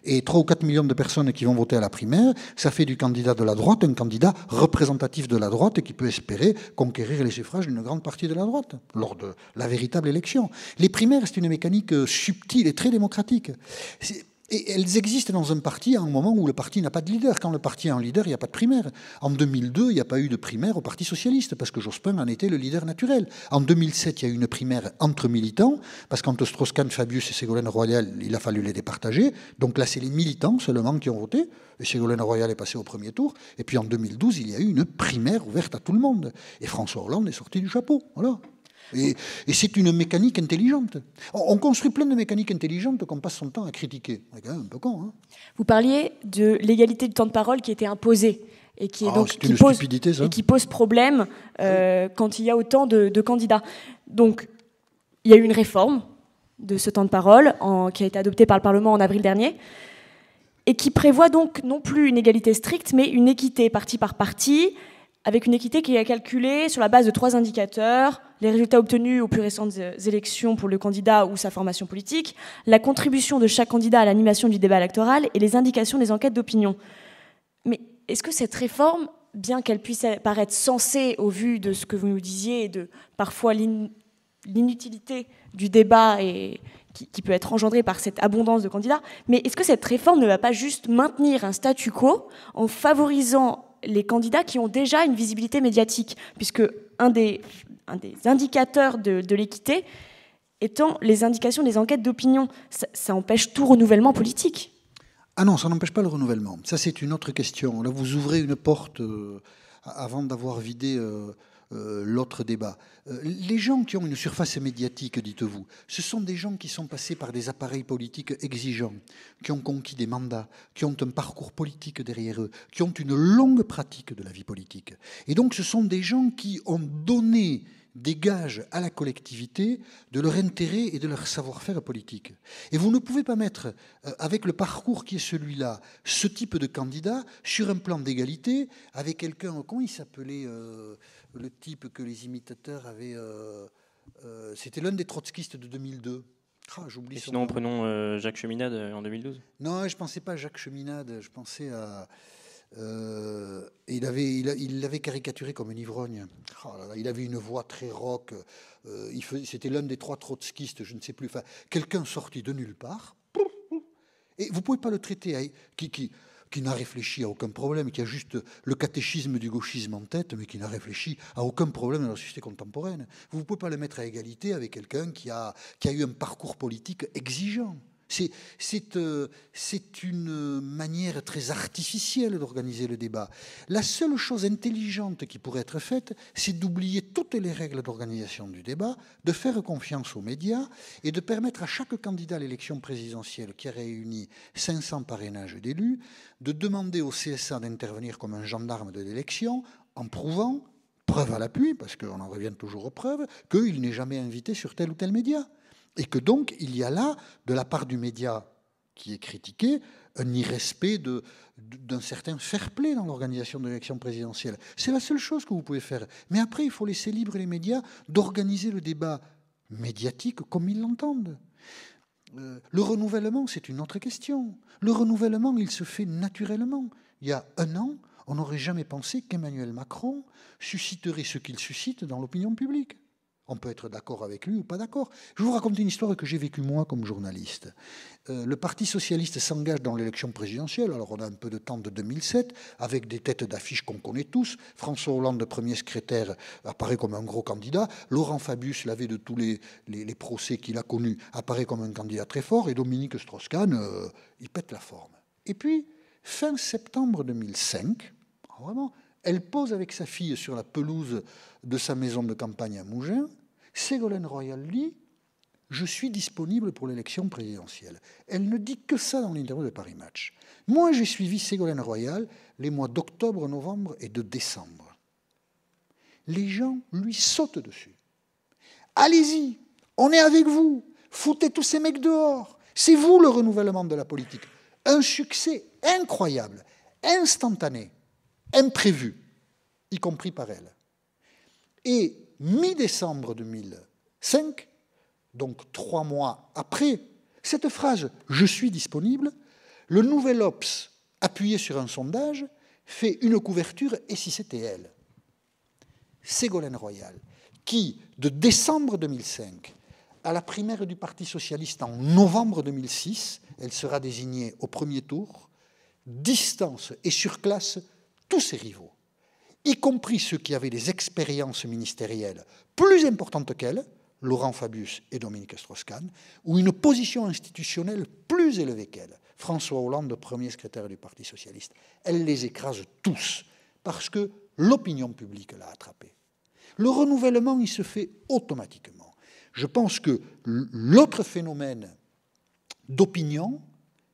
Et 3 ou 4 millions de personnes qui vont voter à la primaire, ça fait du candidat de la droite un candidat représentatif de la droite et qui peut espérer conquérir les suffrages d'une grande partie de la droite lors de la véritable élection. Les primaires, c'est une mécanique subtile et très démocratique. Et elles existent dans un parti à un moment où le parti n'a pas de leader. Quand le parti a un leader, il n'y a pas de primaire. En 2002, il n'y a pas eu de primaire au Parti socialiste, parce que Jospin en était le leader naturel. En 2007, il y a eu une primaire entre militants, parce qu'entre Strauss-Kahn, Fabius et Ségolène Royal, il a fallu les départager. Donc là, c'est les militants seulement qui ont voté. Et Ségolène Royal est passée au premier tour. Et puis en 2012, il y a eu une primaire ouverte à tout le monde. Et François Hollande est sorti du chapeau. Voilà. Et c'est une mécanique intelligente. On construit plein de mécaniques intelligentes qu'on passe son temps à critiquer. C'est quand même un peu con. Hein. Vous parliez de l'égalité du temps de parole qui était imposée et qui, est donc, qui pose problème quand il y a autant de candidats. Donc, il y a eu une réforme de ce temps de parole qui a été adoptée par le Parlement en avril dernier et qui prévoit donc non plus une égalité stricte, mais une équité parti par parti, avec une équité qui est calculée sur la base de 3 indicateurs: les résultats obtenus aux plus récentes élections pour le candidat ou sa formation politique, la contribution de chaque candidat à l'animation du débat électoral et les indications des enquêtes d'opinion. Mais est-ce que cette réforme, bien qu'elle puisse paraître sensée au vu de ce que vous nous disiez et de parfois l'inutilité du débat et qui peut être engendrée par cette abondance de candidats, mais est-ce que cette réforme ne va pas juste maintenir un statu quo en favorisant les candidats qui ont déjà une visibilité médiatique, puisque un des indicateurs de l'équité étant les indications des enquêtes d'opinion. Ça empêche tout renouvellement politique. Ah non, ça n'empêche pas le renouvellement. Ça, c'est une autre question. Là, vous ouvrez une porte avant d'avoir vidé l'autre débat. Les gens qui ont une surface médiatique, dites-vous, ce sont des gens qui sont passés par des appareils politiques exigeants, qui ont conquis des mandats, qui ont un parcours politique derrière eux, qui ont une longue pratique de la vie politique. Et donc ce sont des gens qui ont donné des gages à la collectivité de leur intérêt et de leur savoir-faire politique. Et vous ne pouvez pas mettre, avec le parcours qui est celui-là, ce type de candidat sur un plan d'égalité avec quelqu'un, comment il s'appelait le type que les imitateurs avaient... c'était l'un des trotskistes de 2002. Ah, j'oublie. Et sinon, prenons Jacques Cheminade en 2012. Non, je ne pensais pas à Jacques Cheminade, je pensais à... il l'avait caricaturé comme un ivrogne. Oh là là, il avait une voix très rock. C'était l'un des 3 trotskistes, je ne sais plus. Enfin, quelqu'un sorti de nulle part. Et vous ne pouvez pas le traiter qui n'a réfléchi à aucun problème, qui a juste le catéchisme du gauchisme en tête, mais qui n'a réfléchi à aucun problème dans la société contemporaine. Vous ne pouvez pas le mettre à égalité avec quelqu'un qui a eu un parcours politique exigeant. C'est une manière très artificielle d'organiser le débat. La seule chose intelligente qui pourrait être faite, c'est d'oublier toutes les règles d'organisation du débat, de faire confiance aux médias et de permettre à chaque candidat à l'élection présidentielle qui a réuni 500 parrainages d'élus de demander au CSA d'intervenir comme un gendarme de l'élection en prouvant, preuve à l'appui, parce qu'on en revient toujours aux preuves, qu'il n'est jamais invité sur tel ou tel média. Et que donc, il y a là, de la part du média qui est critiqué, un irrespect d'un certain fair-play dans l'organisation de l'élection présidentielle. C'est la seule chose que vous pouvez faire. Mais après, il faut laisser libre les médias d'organiser le débat médiatique comme ils l'entendent. Le renouvellement, c'est une autre question. Le renouvellement, il se fait naturellement. Il y a 1 an, on n'aurait jamais pensé qu'Emmanuel Macron susciterait ce qu'il suscite dans l'opinion publique. On peut être d'accord avec lui ou pas d'accord. Je vais vous raconter une histoire que j'ai vécue moi comme journaliste. Le Parti socialiste s'engage dans l'élection présidentielle. Alors on a un peu de temps de 2007, avec des têtes d'affiche qu'on connaît tous. François Hollande, premier secrétaire, apparaît comme un gros candidat. Laurent Fabius, lavé de tous les procès qu'il a connus, apparaît comme un candidat très fort. Et Dominique Strauss-Kahn, il pète la forme. Et puis, fin septembre 2005, vraiment, elle pose avec sa fille sur la pelouse de sa maison de campagne à Mougins. Ségolène Royal dit « Je suis disponible pour l'élection présidentielle ». Elle ne dit que ça dans l'interview de Paris Match. Moi, j'ai suivi Ségolène Royal les mois d'octobre, novembre et de décembre. Les gens lui sautent dessus. « Allez-y, on est avec vous, foutez tous ces mecs dehors, c'est vous le renouvellement de la politique ». Un succès incroyable, instantané, imprévu, y compris par elle. Et mi-décembre 2005, donc 3 mois après, cette phrase « je suis disponible », le Nouvel Obs, appuyé sur un sondage, fait une couverture « et si c'était elle ?» Ségolène Royal, qui, de décembre 2005 à la primaire du Parti socialiste en novembre 2006, elle sera désignée au premier tour, distance et surclasse tous ses rivaux, y compris ceux qui avaient des expériences ministérielles plus importantes qu'elle, Laurent Fabius et Dominique Strauss-Kahn, ou une position institutionnelle plus élevée qu'elle, François Hollande, premier secrétaire du Parti socialiste. Elle les écrase tous, parce que l'opinion publique l'a attrapé. Le renouvellement, il se fait automatiquement. Je pense que l'autre phénomène d'opinion,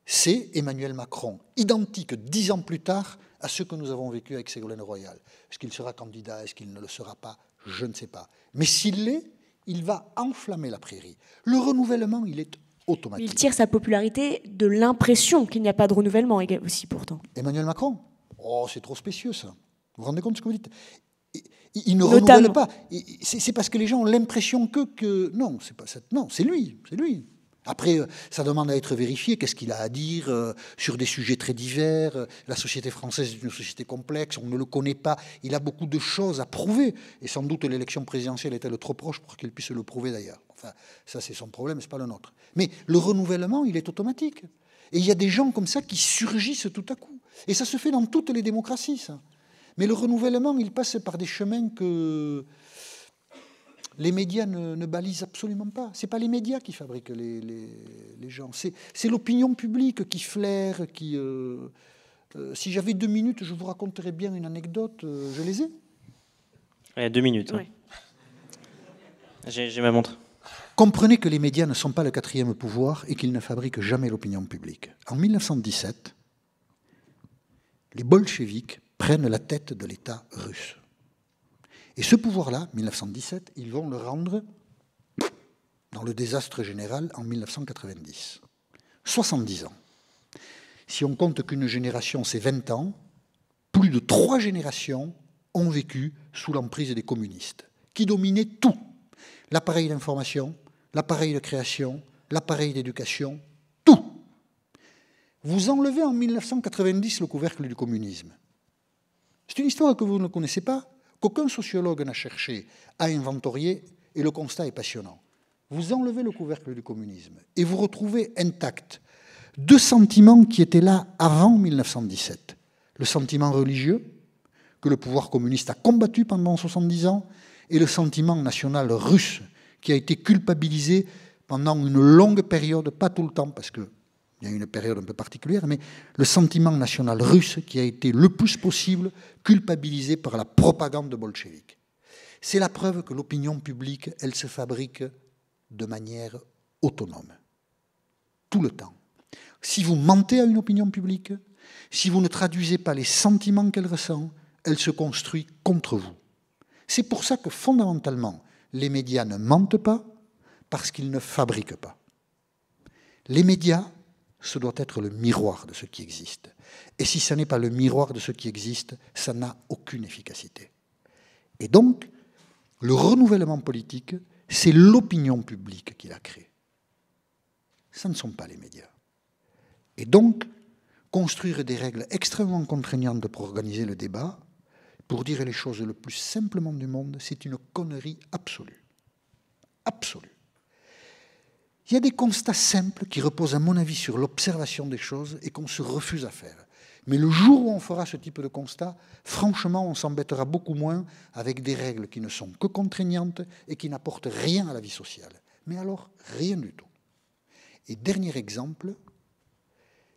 c'est Emmanuel Macron, identique 10 ans plus tard à ce que nous avons vécu avec Ségolène Royal. Est-ce qu'il sera candidat? Est-ce qu'il ne le sera pas? Je ne sais pas. Mais s'il l'est, il va enflammer la prairie. Le renouvellement, il est automatique. Il tire sa popularité de l'impression qu'il n'y a pas de renouvellement aussi, pourtant. Emmanuel Macron? Oh, c'est trop spécieux, ça. Vous vous rendez compte de ce que vous dites? Il ne renouvelle pas. C'est parce que les gens ont l'impression que... Non, c'est pas ça. Non, c'est lui. C'est lui. Après, ça demande à être vérifié. Qu'est-ce qu'il a à dire sur des sujets très divers? La société française est une société complexe, on ne le connaît pas. Il a beaucoup de choses à prouver. Et sans doute l'élection présidentielle est-elle trop proche pour qu'il puisse le prouver d'ailleurs. Enfin, ça c'est son problème, c'est pas le nôtre. Mais le renouvellement, il est automatique. Et il y a des gens comme ça qui surgissent tout à coup. Et ça se fait dans toutes les démocraties, ça. Mais le renouvellement, il passe par des chemins que les médias ne balisent absolument pas. Ce n'est pas les médias qui fabriquent les gens. C'est l'opinion publique qui flaire, qui... si j'avais 2 minutes, je vous raconterais bien une anecdote. Je les ai. Ouais, 2 minutes. Ouais. J'ai ma montre. Comprenez que les médias ne sont pas le 4e pouvoir et qu'ils ne fabriquent jamais l'opinion publique. En 1917, les bolcheviks prennent la tête de l'État russe. Et ce pouvoir-là, 1917, ils vont le rendre dans le désastre général en 1990. 70 ans. Si on compte qu'une génération, c'est 20 ans, plus de 3 générations ont vécu sous l'emprise des communistes, qui dominaient tout. L'appareil d'information, l'appareil de création, l'appareil d'éducation, tout. Vous enlevez en 1990 le couvercle du communisme. C'est une histoire que vous ne connaissez pas, qu'aucun sociologue n'a cherché à inventorier, et le constat est passionnant. Vous enlevez le couvercle du communisme et vous retrouvez intact 2 sentiments qui étaient là avant 1917. Le sentiment religieux, que le pouvoir communiste a combattu pendant 70 ans, et le sentiment national russe, qui a été culpabilisé pendant une longue période, pas tout le temps, parce qu'il y a une période un peu particulière, mais le sentiment national russe qui a été le plus possible culpabilisé par la propagande bolchevique. C'est la preuve que l'opinion publique, elle se fabrique de manière autonome, tout le temps. Si vous mentez à une opinion publique, si vous ne traduisez pas les sentiments qu'elle ressent, elle se construit contre vous. C'est pour ça que fondamentalement, les médias ne mentent pas parce qu'ils ne fabriquent pas. Les médias, ce doit être le miroir de ce qui existe. Et si ce n'est pas le miroir de ce qui existe, ça n'a aucune efficacité. Et donc, le renouvellement politique, c'est l'opinion publique qui l'a créé. Ce ne sont pas les médias. Et donc, construire des règles extrêmement contraignantes pour organiser le débat, pour dire les choses le plus simplement du monde, c'est une connerie absolue. Absolue. Il y a des constats simples qui reposent, à mon avis, sur l'observation des choses et qu'on se refuse à faire. Mais le jour où on fera ce type de constat, franchement, on s'embêtera beaucoup moins avec des règles qui ne sont que contraignantes et qui n'apportent rien à la vie sociale. Mais alors, rien du tout. Et dernier exemple,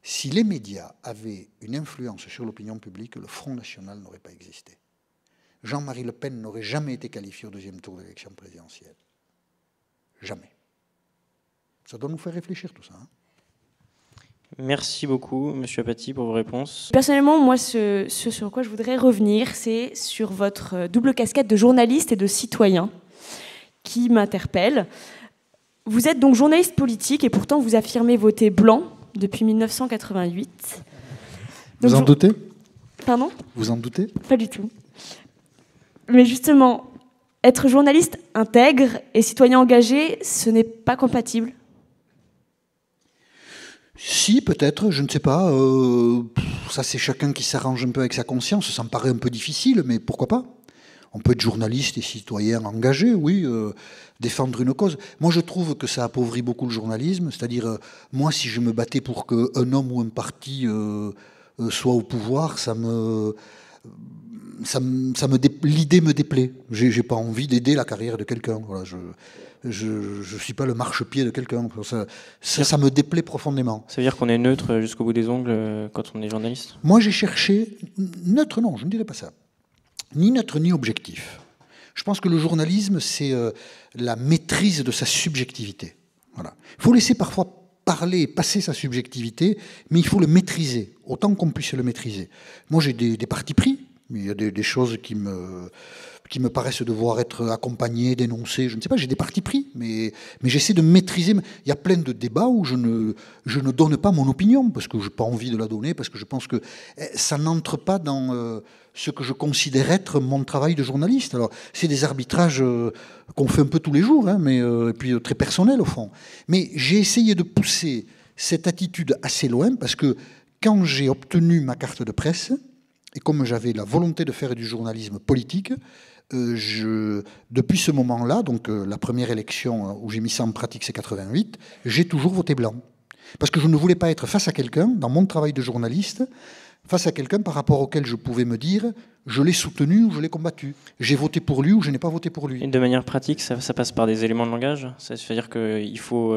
si les médias avaient une influence sur l'opinion publique, le Front National n'aurait pas existé. Jean-Marie Le Pen n'aurait jamais été qualifié au 2e tour de l'élection présidentielle. Jamais. Ça doit nous faire réfléchir tout ça. Hein. Merci beaucoup, Monsieur Apathy, pour vos réponses. Personnellement, moi, ce sur quoi je voudrais revenir, c'est sur votre double casquette de journaliste et de citoyen qui m'interpelle. Vous êtes donc journaliste politique et pourtant vous affirmez voter blanc depuis 1988. Vous en doutez? Pardon? Vous en doutez? Pas du tout. Mais justement, être journaliste intègre et citoyen engagé, ce n'est pas compatible? Si, peut-être, je ne sais pas. Ça, c'est chacun qui s'arrange un peu avec sa conscience. Ça me paraît un peu difficile, mais pourquoi pas? On peut être journaliste et citoyen engagé, oui, défendre une cause. Moi, je trouve que ça appauvrit beaucoup le journalisme. C'est-à-dire, moi, si je me battais pour qu'un homme ou un parti soit au pouvoir, l'idée me déplaît. J'ai pas envie d'aider la carrière de quelqu'un. Voilà, je suis pas le marchepied de quelqu'un. Ça me déplaît profondément. Ça veut dire qu'on est neutre jusqu'au bout des ongles quand on est journaliste? Moi, j'ai cherché... Neutre, non, je ne dirais pas ça. Ni neutre, ni objectif. Je pense que le journalisme, c'est la maîtrise de sa subjectivité. Voilà. Il faut laisser parfois parler, passer sa subjectivité, mais il faut le maîtriser, autant qu'on puisse le maîtriser. Moi, j'ai des partis pris, mais il y a des choses qui me paraissent devoir être accompagnées, dénoncées, je ne sais pas, j'ai des partis pris, mais j'essaie de maîtriser. Il y a plein de débats où je ne donne pas mon opinion, parce que je n'ai pas envie de la donner, parce que je pense que ça n'entre pas dans ce que je considère être mon travail de journaliste. Alors, c'est des arbitrages qu'on fait un peu tous les jours, hein, mais et puis très personnels au fond. Mais j'ai essayé de pousser cette attitude assez loin, parce que quand j'ai obtenu ma carte de presse, et comme j'avais la volonté de faire du journalisme politique, depuis ce moment-là, donc la première élection où j'ai mis ça en pratique, c'est 88, j'ai toujours voté blanc. Parce que je ne voulais pas être face à quelqu'un, dans mon travail de journaliste, face à quelqu'un par rapport auquel je pouvais me dire je l'ai soutenu ou je l'ai combattu. J'ai voté pour lui ou je n'ai pas voté pour lui. Et de manière pratique, ça passe par des éléments de langage. Ça veut dire qu'il faut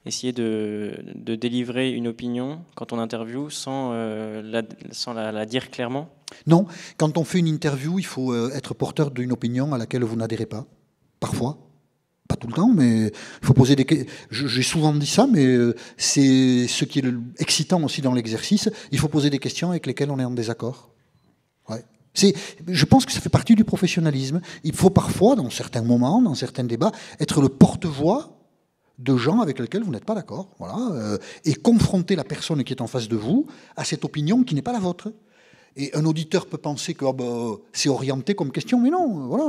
essayer de délivrer une opinion quand on interviewe sans la dire clairement. Non, quand on fait une interview, il faut être porteur d'une opinion à laquelle vous n'adhérez pas. Parfois. Pas tout le temps, mais il faut poser des questions. J'ai souvent dit ça, mais c'est ce qui est excitant aussi dans l'exercice. Il faut poser des questions avec lesquelles on est en désaccord. Ouais. Je pense que ça fait partie du professionnalisme. Il faut parfois, dans certains moments, dans certains débats, être le porte-voix de gens avec lesquels vous n'êtes pas d'accord. Voilà, et confronter la personne qui est en face de vous à cette opinion qui n'est pas la vôtre. Et un auditeur peut penser que c'est orienté comme question, mais non, voilà,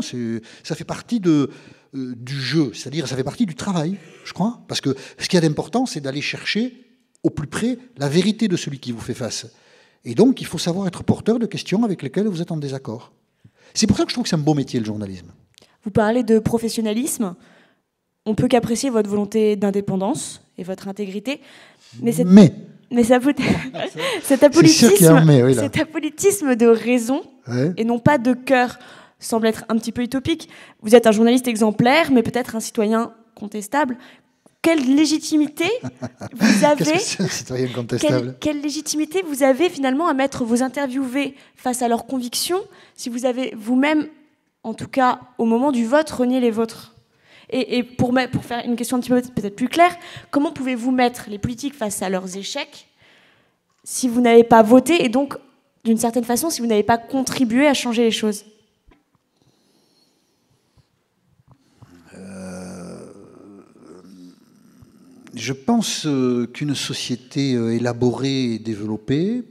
ça fait partie du jeu, c'est-à-dire ça fait partie du travail, je crois. Parce que ce qu'il y a d'important, c'est d'aller chercher au plus près la vérité de celui qui vous fait face. Et donc, il faut savoir être porteur de questions avec lesquelles vous êtes en désaccord. C'est pour ça que je trouve que c'est un beau métier, le journalisme. Vous parlez de professionnalisme. On peut qu'apprécier votre volonté d'indépendance et votre intégrité. Mais cet apolitisme de raison, ouais, et non pas de cœur semble être un petit peu utopique. Vous êtes un journaliste exemplaire, mais peut-être un citoyen contestable. Quelle légitimité vous avez Qu'est-ce que c'est un citoyen contestable ? Quelle légitimité vous avez finalement à mettre vos interviewés face à leurs convictions si vous avez vous-même, en tout cas au moment du vote, renié les vôtres ? Et pour faire une question un petit peu peut-être plus claire, comment pouvez-vous mettre les politiques face à leurs échecs si vous n'avez pas voté et donc, d'une certaine façon, si vous n'avez pas contribué à changer les choses ? Je pense qu'une société élaborée et développée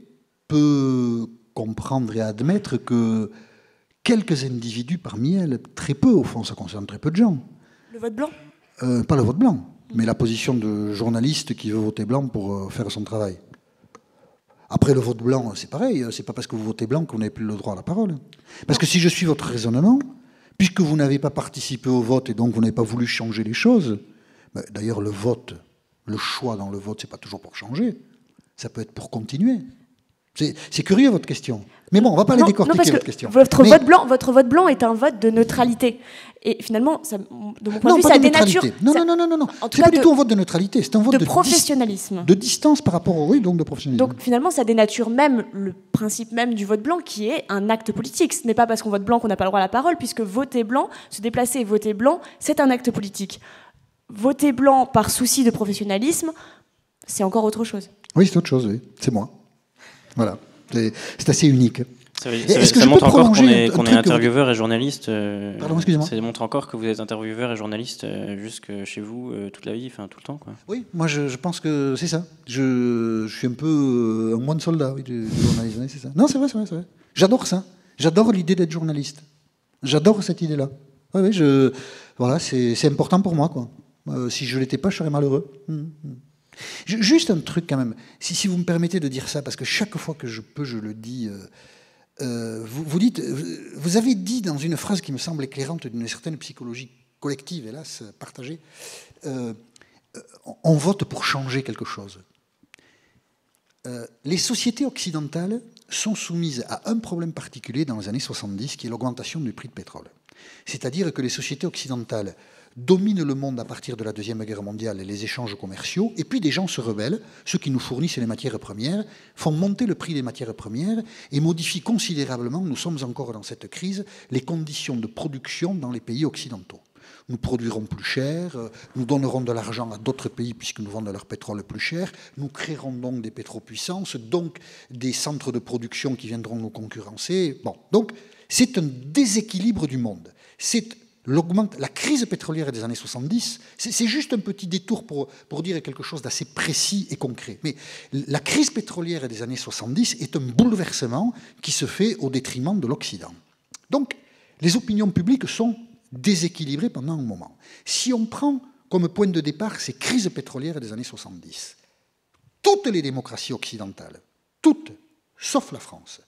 peut comprendre et admettre que quelques individus parmi elles, très peu au fond, ça concerne très peu de gens. Le vote blanc ? Pas le vote blanc, mais la position de journaliste qui veut voter blanc pour faire son travail. Après, le vote blanc, c'est pareil. C'est pas parce que vous votez blanc que vous n'avez plus le droit à la parole. Parce que si je suis votre raisonnement, puisque vous n'avez pas participé au vote et donc vous n'avez pas voulu changer les choses, d'ailleurs le vote, le choix dans le vote, c'est pas toujours pour changer. Ça peut être pour continuer. C'est curieux votre question. Mais bon, on va pas aller décortiquer votre question. Votre vote blanc est un vote de neutralité. Et finalement, ça, de mon point de vue, ça dénature. Non. C'est pas du tout un vote de neutralité. C'est un vote de professionnalisme. De distance par rapport au oui, donc de professionnalisme. Donc finalement, ça dénature même le principe même du vote blanc, qui est un acte politique. Ce n'est pas parce qu'on vote blanc qu'on n'a pas le droit à la parole, puisque voter blanc, se déplacer et voter blanc, c'est un acte politique. Voter blanc par souci de professionnalisme, c'est encore autre chose. Oui, c'est autre chose. Oui, c'est moi. Voilà, c'est assez unique. Ça montre encore qu'on est truc intervieweur et journaliste. Pardon, excusez-moi. Ça montre encore que vous êtes intervieweur et journaliste jusque chez vous toute la vie, enfin tout le temps, quoi. Oui, moi je pense que c'est ça. Je suis un peu un moine soldat, oui, du journalisme, c'est ça. Non, c'est vrai. J'adore ça. J'adore l'idée d'être journaliste. J'adore cette idée-là. Oui, voilà, c'est important pour moi, quoi. Si je l'étais pas, je serais malheureux. Juste un truc quand même, si vous me permettez de dire ça, parce que chaque fois que je peux, je le dis. Vous avez dit dans une phrase qui me semble éclairante d'une certaine psychologie collective, hélas, partagée, on vote pour changer quelque chose. Les sociétés occidentales sont soumises à un problème particulier dans les années 70, qui est l'augmentation du prix de pétrole. C'est-à-dire que les sociétés occidentales dominent le monde à partir de la Deuxième Guerre mondiale et les échanges commerciaux, et puis des gens se rebellent, ceux qui nous fournissent les matières premières, font monter le prix des matières premières et modifient considérablement, nous sommes encore dans cette crise, les conditions de production dans les pays occidentaux. Nous produirons plus cher, nous donnerons de l'argent à d'autres pays puisque nous vendons leur pétrole plus cher, nous créerons donc des pétropuissances, donc des centres de production qui viendront nous concurrencer. Bon, donc c'est un déséquilibre du monde. La crise pétrolière des années 70, c'est juste un petit détour pour dire quelque chose d'assez précis et concret. Mais la crise pétrolière des années 70 est un bouleversement qui se fait au détriment de l'Occident. Donc, les opinions publiques sont déséquilibrées pendant un moment. Si on prend comme point de départ ces crises pétrolières des années 70, toutes les démocraties occidentales, toutes, sauf la France,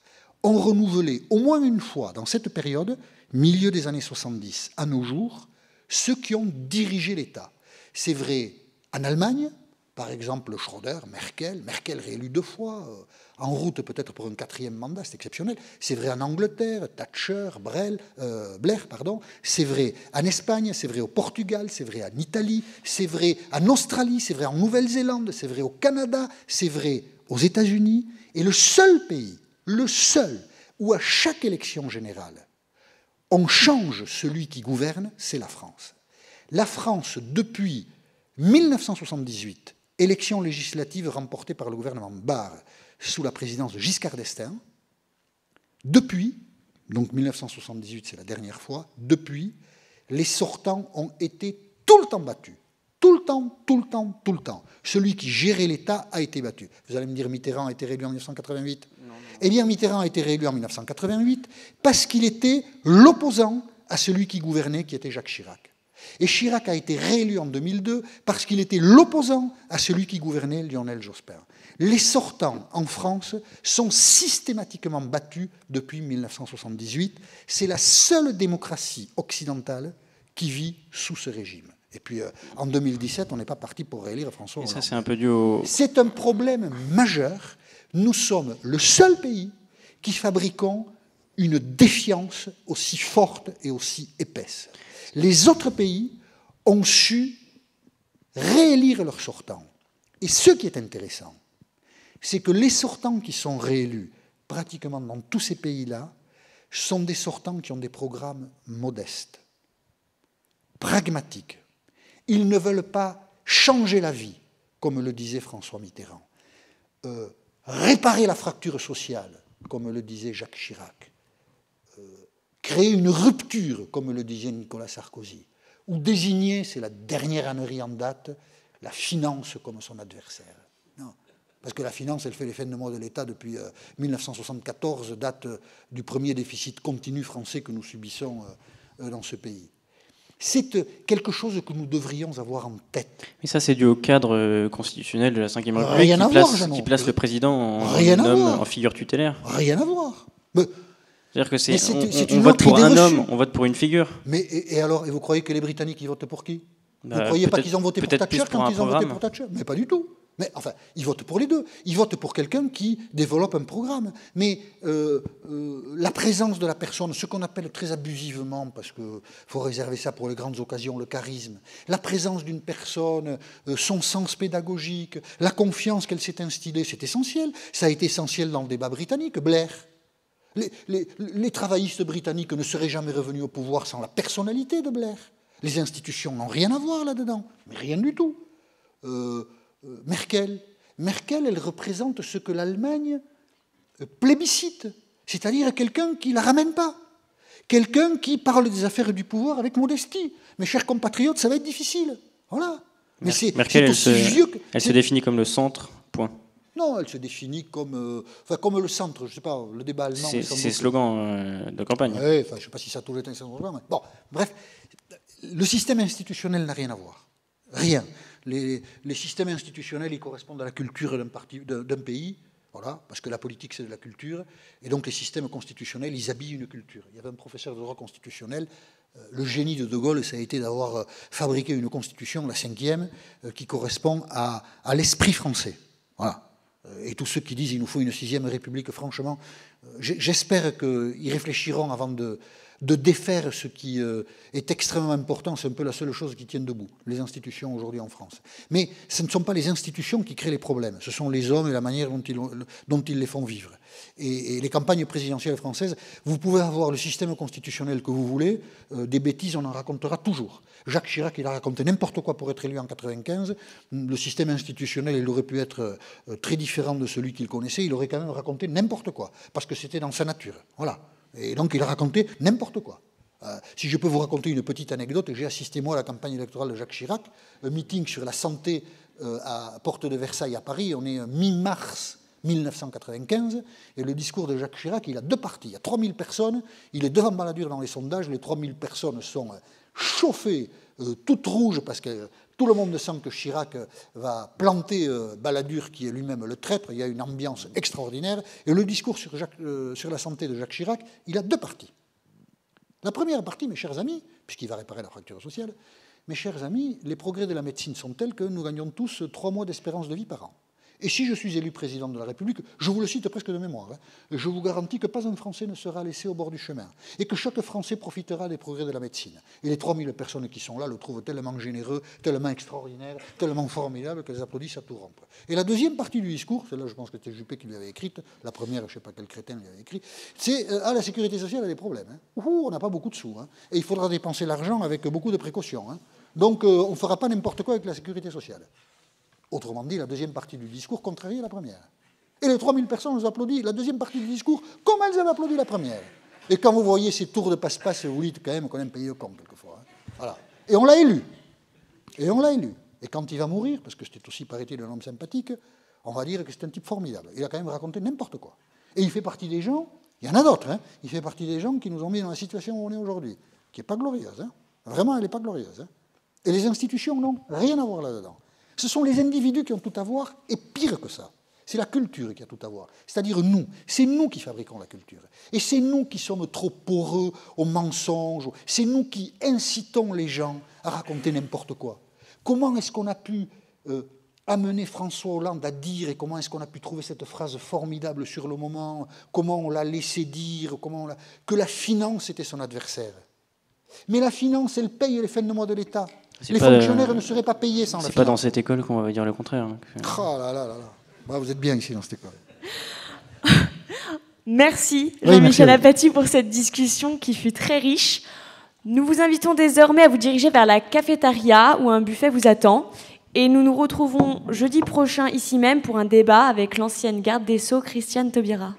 ont renouvelé au moins une fois dans cette période, milieu des années 70 à nos jours, ceux qui ont dirigé l'État. C'est vrai en Allemagne, par exemple Schröder, Merkel réélue 2 fois, en route peut-être pour un 4e mandat, c'est exceptionnel. C'est vrai en Angleterre, Thatcher, Blair, c'est vrai en Espagne, c'est vrai au Portugal, c'est vrai en Italie, c'est vrai en Australie, c'est vrai en Nouvelle-Zélande, c'est vrai au Canada, c'est vrai aux États-Unis. Et le seul pays où à chaque élection générale, on change celui qui gouverne, c'est la France. La France, depuis 1978, élection législative remportée par le gouvernement Barre sous la présidence de Giscard d'Estaing, depuis, donc 1978 c'est la dernière fois, depuis, les sortants ont été tout le temps battus. Tout le temps. Celui qui gérait l'État a été battu. Vous allez me dire, Mitterrand a été réélu en 1988 ? Non. Eh bien, Mitterrand a été réélu en 1988 parce qu'il était l'opposant à celui qui gouvernait, qui était Jacques Chirac. Et Chirac a été réélu en 2002 parce qu'il était l'opposant à celui qui gouvernait, Lionel Jospin. Les sortants en France sont systématiquement battus depuis 1978. C'est la seule démocratie occidentale qui vit sous ce régime. Et puis, en 2017, on n'est pas parti pour réélire François Hollande. Et ça, c'est un peu dû au... C'est un problème majeur. Nous sommes le seul pays qui fabriquons une défiance aussi forte et aussi épaisse. Les autres pays ont su réélire leurs sortants. Et ce qui est intéressant, c'est que les sortants qui sont réélus, pratiquement dans tous ces pays-là, sont des sortants qui ont des programmes modestes, pragmatiques. Ils ne veulent pas changer la vie, comme le disait François Mitterrand, réparer la fracture sociale, comme le disait Jacques Chirac, créer une rupture, comme le disait Nicolas Sarkozy, ou désigner, c'est la dernière ânerie en date, la finance comme son adversaire. Non. Parce que la finance, elle fait les fins de mois de l'État depuis 1974, date du premier déficit continu français que nous subissons dans ce pays. C'est quelque chose que nous devrions avoir en tête. Mais ça, c'est dû au cadre constitutionnel de la Ve République qui place le président en figure tutélaire. Rien à voir. C'est-à-dire que on vote pour un homme, on vote pour une figure. Mais et alors, et vous croyez que les Britanniques, ils votent pour qui? Vous ne croyez pas qu'ils ont voté pour Thatcher quand ils ont voté pour Thatcher? Mais pas du tout. Mais enfin, ils votent pour les deux. Ils votent pour quelqu'un qui développe un programme. Mais la présence de la personne, ce qu'on appelle très abusivement, parce qu'il faut réserver ça pour les grandes occasions, le charisme, la présence d'une personne, son sens pédagogique, la confiance qu'elle s'est instillée, c'est essentiel. Ça a été essentiel dans le débat britannique. Blair. Les travaillistes britanniques ne seraient jamais revenus au pouvoir sans la personnalité de Blair. Les institutions n'ont rien à voir là-dedans, mais rien du tout. Merkel, elle représente ce que l'Allemagne plébiscite, C'est-à-dire quelqu'un qui ne la ramène pas. Quelqu'un qui parle des affaires du pouvoir avec modestie. Mes chers compatriotes, ça va être difficile. Voilà. Mais Merkel, elle se définit comme le centre, point. Non, elle se définit comme, comme le centre, je ne sais pas, le débat allemand. C'est slogan de campagne. Oui, je ne sais pas si ça a toujours été un slogan. Bon, bref, le système institutionnel n'a rien à voir. Rien. Les systèmes institutionnels, ils correspondent à la culture d'un pays. Voilà, parce que la politique, c'est de la culture. Et donc, les systèmes constitutionnels, ils habillent une culture. Il y avait un professeur de droit constitutionnel. Le génie de De Gaulle, ça a été d'avoir fabriqué une constitution, la 5e, qui correspond à l'esprit français. Voilà. Et tous ceux qui disent qu'il nous faut une 6e République, franchement, j'espère qu'ils réfléchiront avant de défaire ce qui est extrêmement important. C'est un peu la seule chose qui tienne debout, les institutions aujourd'hui en France. Mais ce ne sont pas les institutions qui créent les problèmes, ce sont les hommes et la manière dont ils les font vivre. Et les campagnes présidentielles françaises, vous pouvez avoir le système constitutionnel que vous voulez, des bêtises, on en racontera toujours. Jacques Chirac, il a raconté n'importe quoi pour être élu en 1995. Le système institutionnel, il aurait pu être très différent de celui qu'il connaissait. Il aurait quand même raconté n'importe quoi, parce que c'était dans sa nature. Voilà. Et donc, il a raconté n'importe quoi. Si je peux vous raconter une petite anecdote, j'ai assisté, moi, à la campagne électorale de Jacques Chirac, un meeting sur la santé à Porte de Versailles à Paris. On est mi-mars 1995, et le discours de Jacques Chirac, il a 2 parties. Il y a 3000 personnes, il est devant Balladur dans les sondages, les 3000 personnes sont chauffées, toutes rouges, parce que tout le monde sent que Chirac va planter Balladur, qui est lui-même le traître. Il y a une ambiance extraordinaire. Et le discours sur la santé de Jacques Chirac, il a 2 parties. La première partie, mes chers amis, puisqu'il va réparer la fracture sociale, mes chers amis, les progrès de la médecine sont tels que nous gagnons tous 3 mois d'espérance de vie par an. Et si je suis élu président de la République, je vous le cite presque de mémoire, je vous garantis que pas un Français ne sera laissé au bord du chemin et que chaque Français profitera des progrès de la médecine. Et les 3000 personnes qui sont là le trouvent tellement généreux, tellement extraordinaire, tellement formidable qu'elles applaudissent à tout rompre. Et la deuxième partie du discours, celle-là je pense que c'était Juppé qui lui avait écrite, la première, je ne sais pas quel crétin lui avait écrit, c'est la sécurité sociale a des problèmes. On n'a pas beaucoup de sous. Et il faudra dépenser l'argent avec beaucoup de précautions. Donc on ne fera pas n'importe quoi avec la sécurité sociale. Autrement dit, la deuxième partie du discours contrarie la première. Et les 3000 personnes ont applaudi la deuxième partie du discours comme elles avaient applaudi la première. Et quand vous voyez ces tours de passe-passe, vous dites quand même qu'on aime payer le compte quelquefois. Voilà. Et on l'a élu. Et quand il va mourir, parce que c'était aussi, paraît-il, un homme sympathique, on va dire que c'est un type formidable. Il a quand même raconté n'importe quoi. Et il fait partie des gens, il y en a d'autres, il fait partie des gens qui nous ont mis dans la situation où on est aujourd'hui, qui n'est pas glorieuse. Vraiment, elle n'est pas glorieuse. Et les institutions n'ont rien à voir là-dedans. Ce sont les individus qui ont tout à voir, et pire que ça, c'est la culture qui a tout à voir. C'est-à-dire nous, c'est nous qui fabriquons la culture. Et c'est nous qui sommes trop poreux aux mensonges, c'est nous qui incitons les gens à raconter n'importe quoi. Comment est-ce qu'on a pu amener François Hollande à dire, et comment est-ce qu'on a pu trouver cette phrase formidable sur le moment, comment on l'a laissé dire, que la finance était son adversaire. Mais la finance, elle paye les fins de mois de l'État. Les fonctionnaires ne seraient pas payés sans la finance. C'est pas dans cette école qu'on va dire le contraire. Oh là là là là. Bah, vous êtes bien ici dans cette école. Merci Jean-Michel Apathy pour cette discussion qui fut très riche. Nous vous invitons désormais à vous diriger vers la cafétéria où un buffet vous attend. Et nous nous retrouvons jeudi prochain ici même pour un débat avec l'ancienne garde des Sceaux, Christiane Taubira.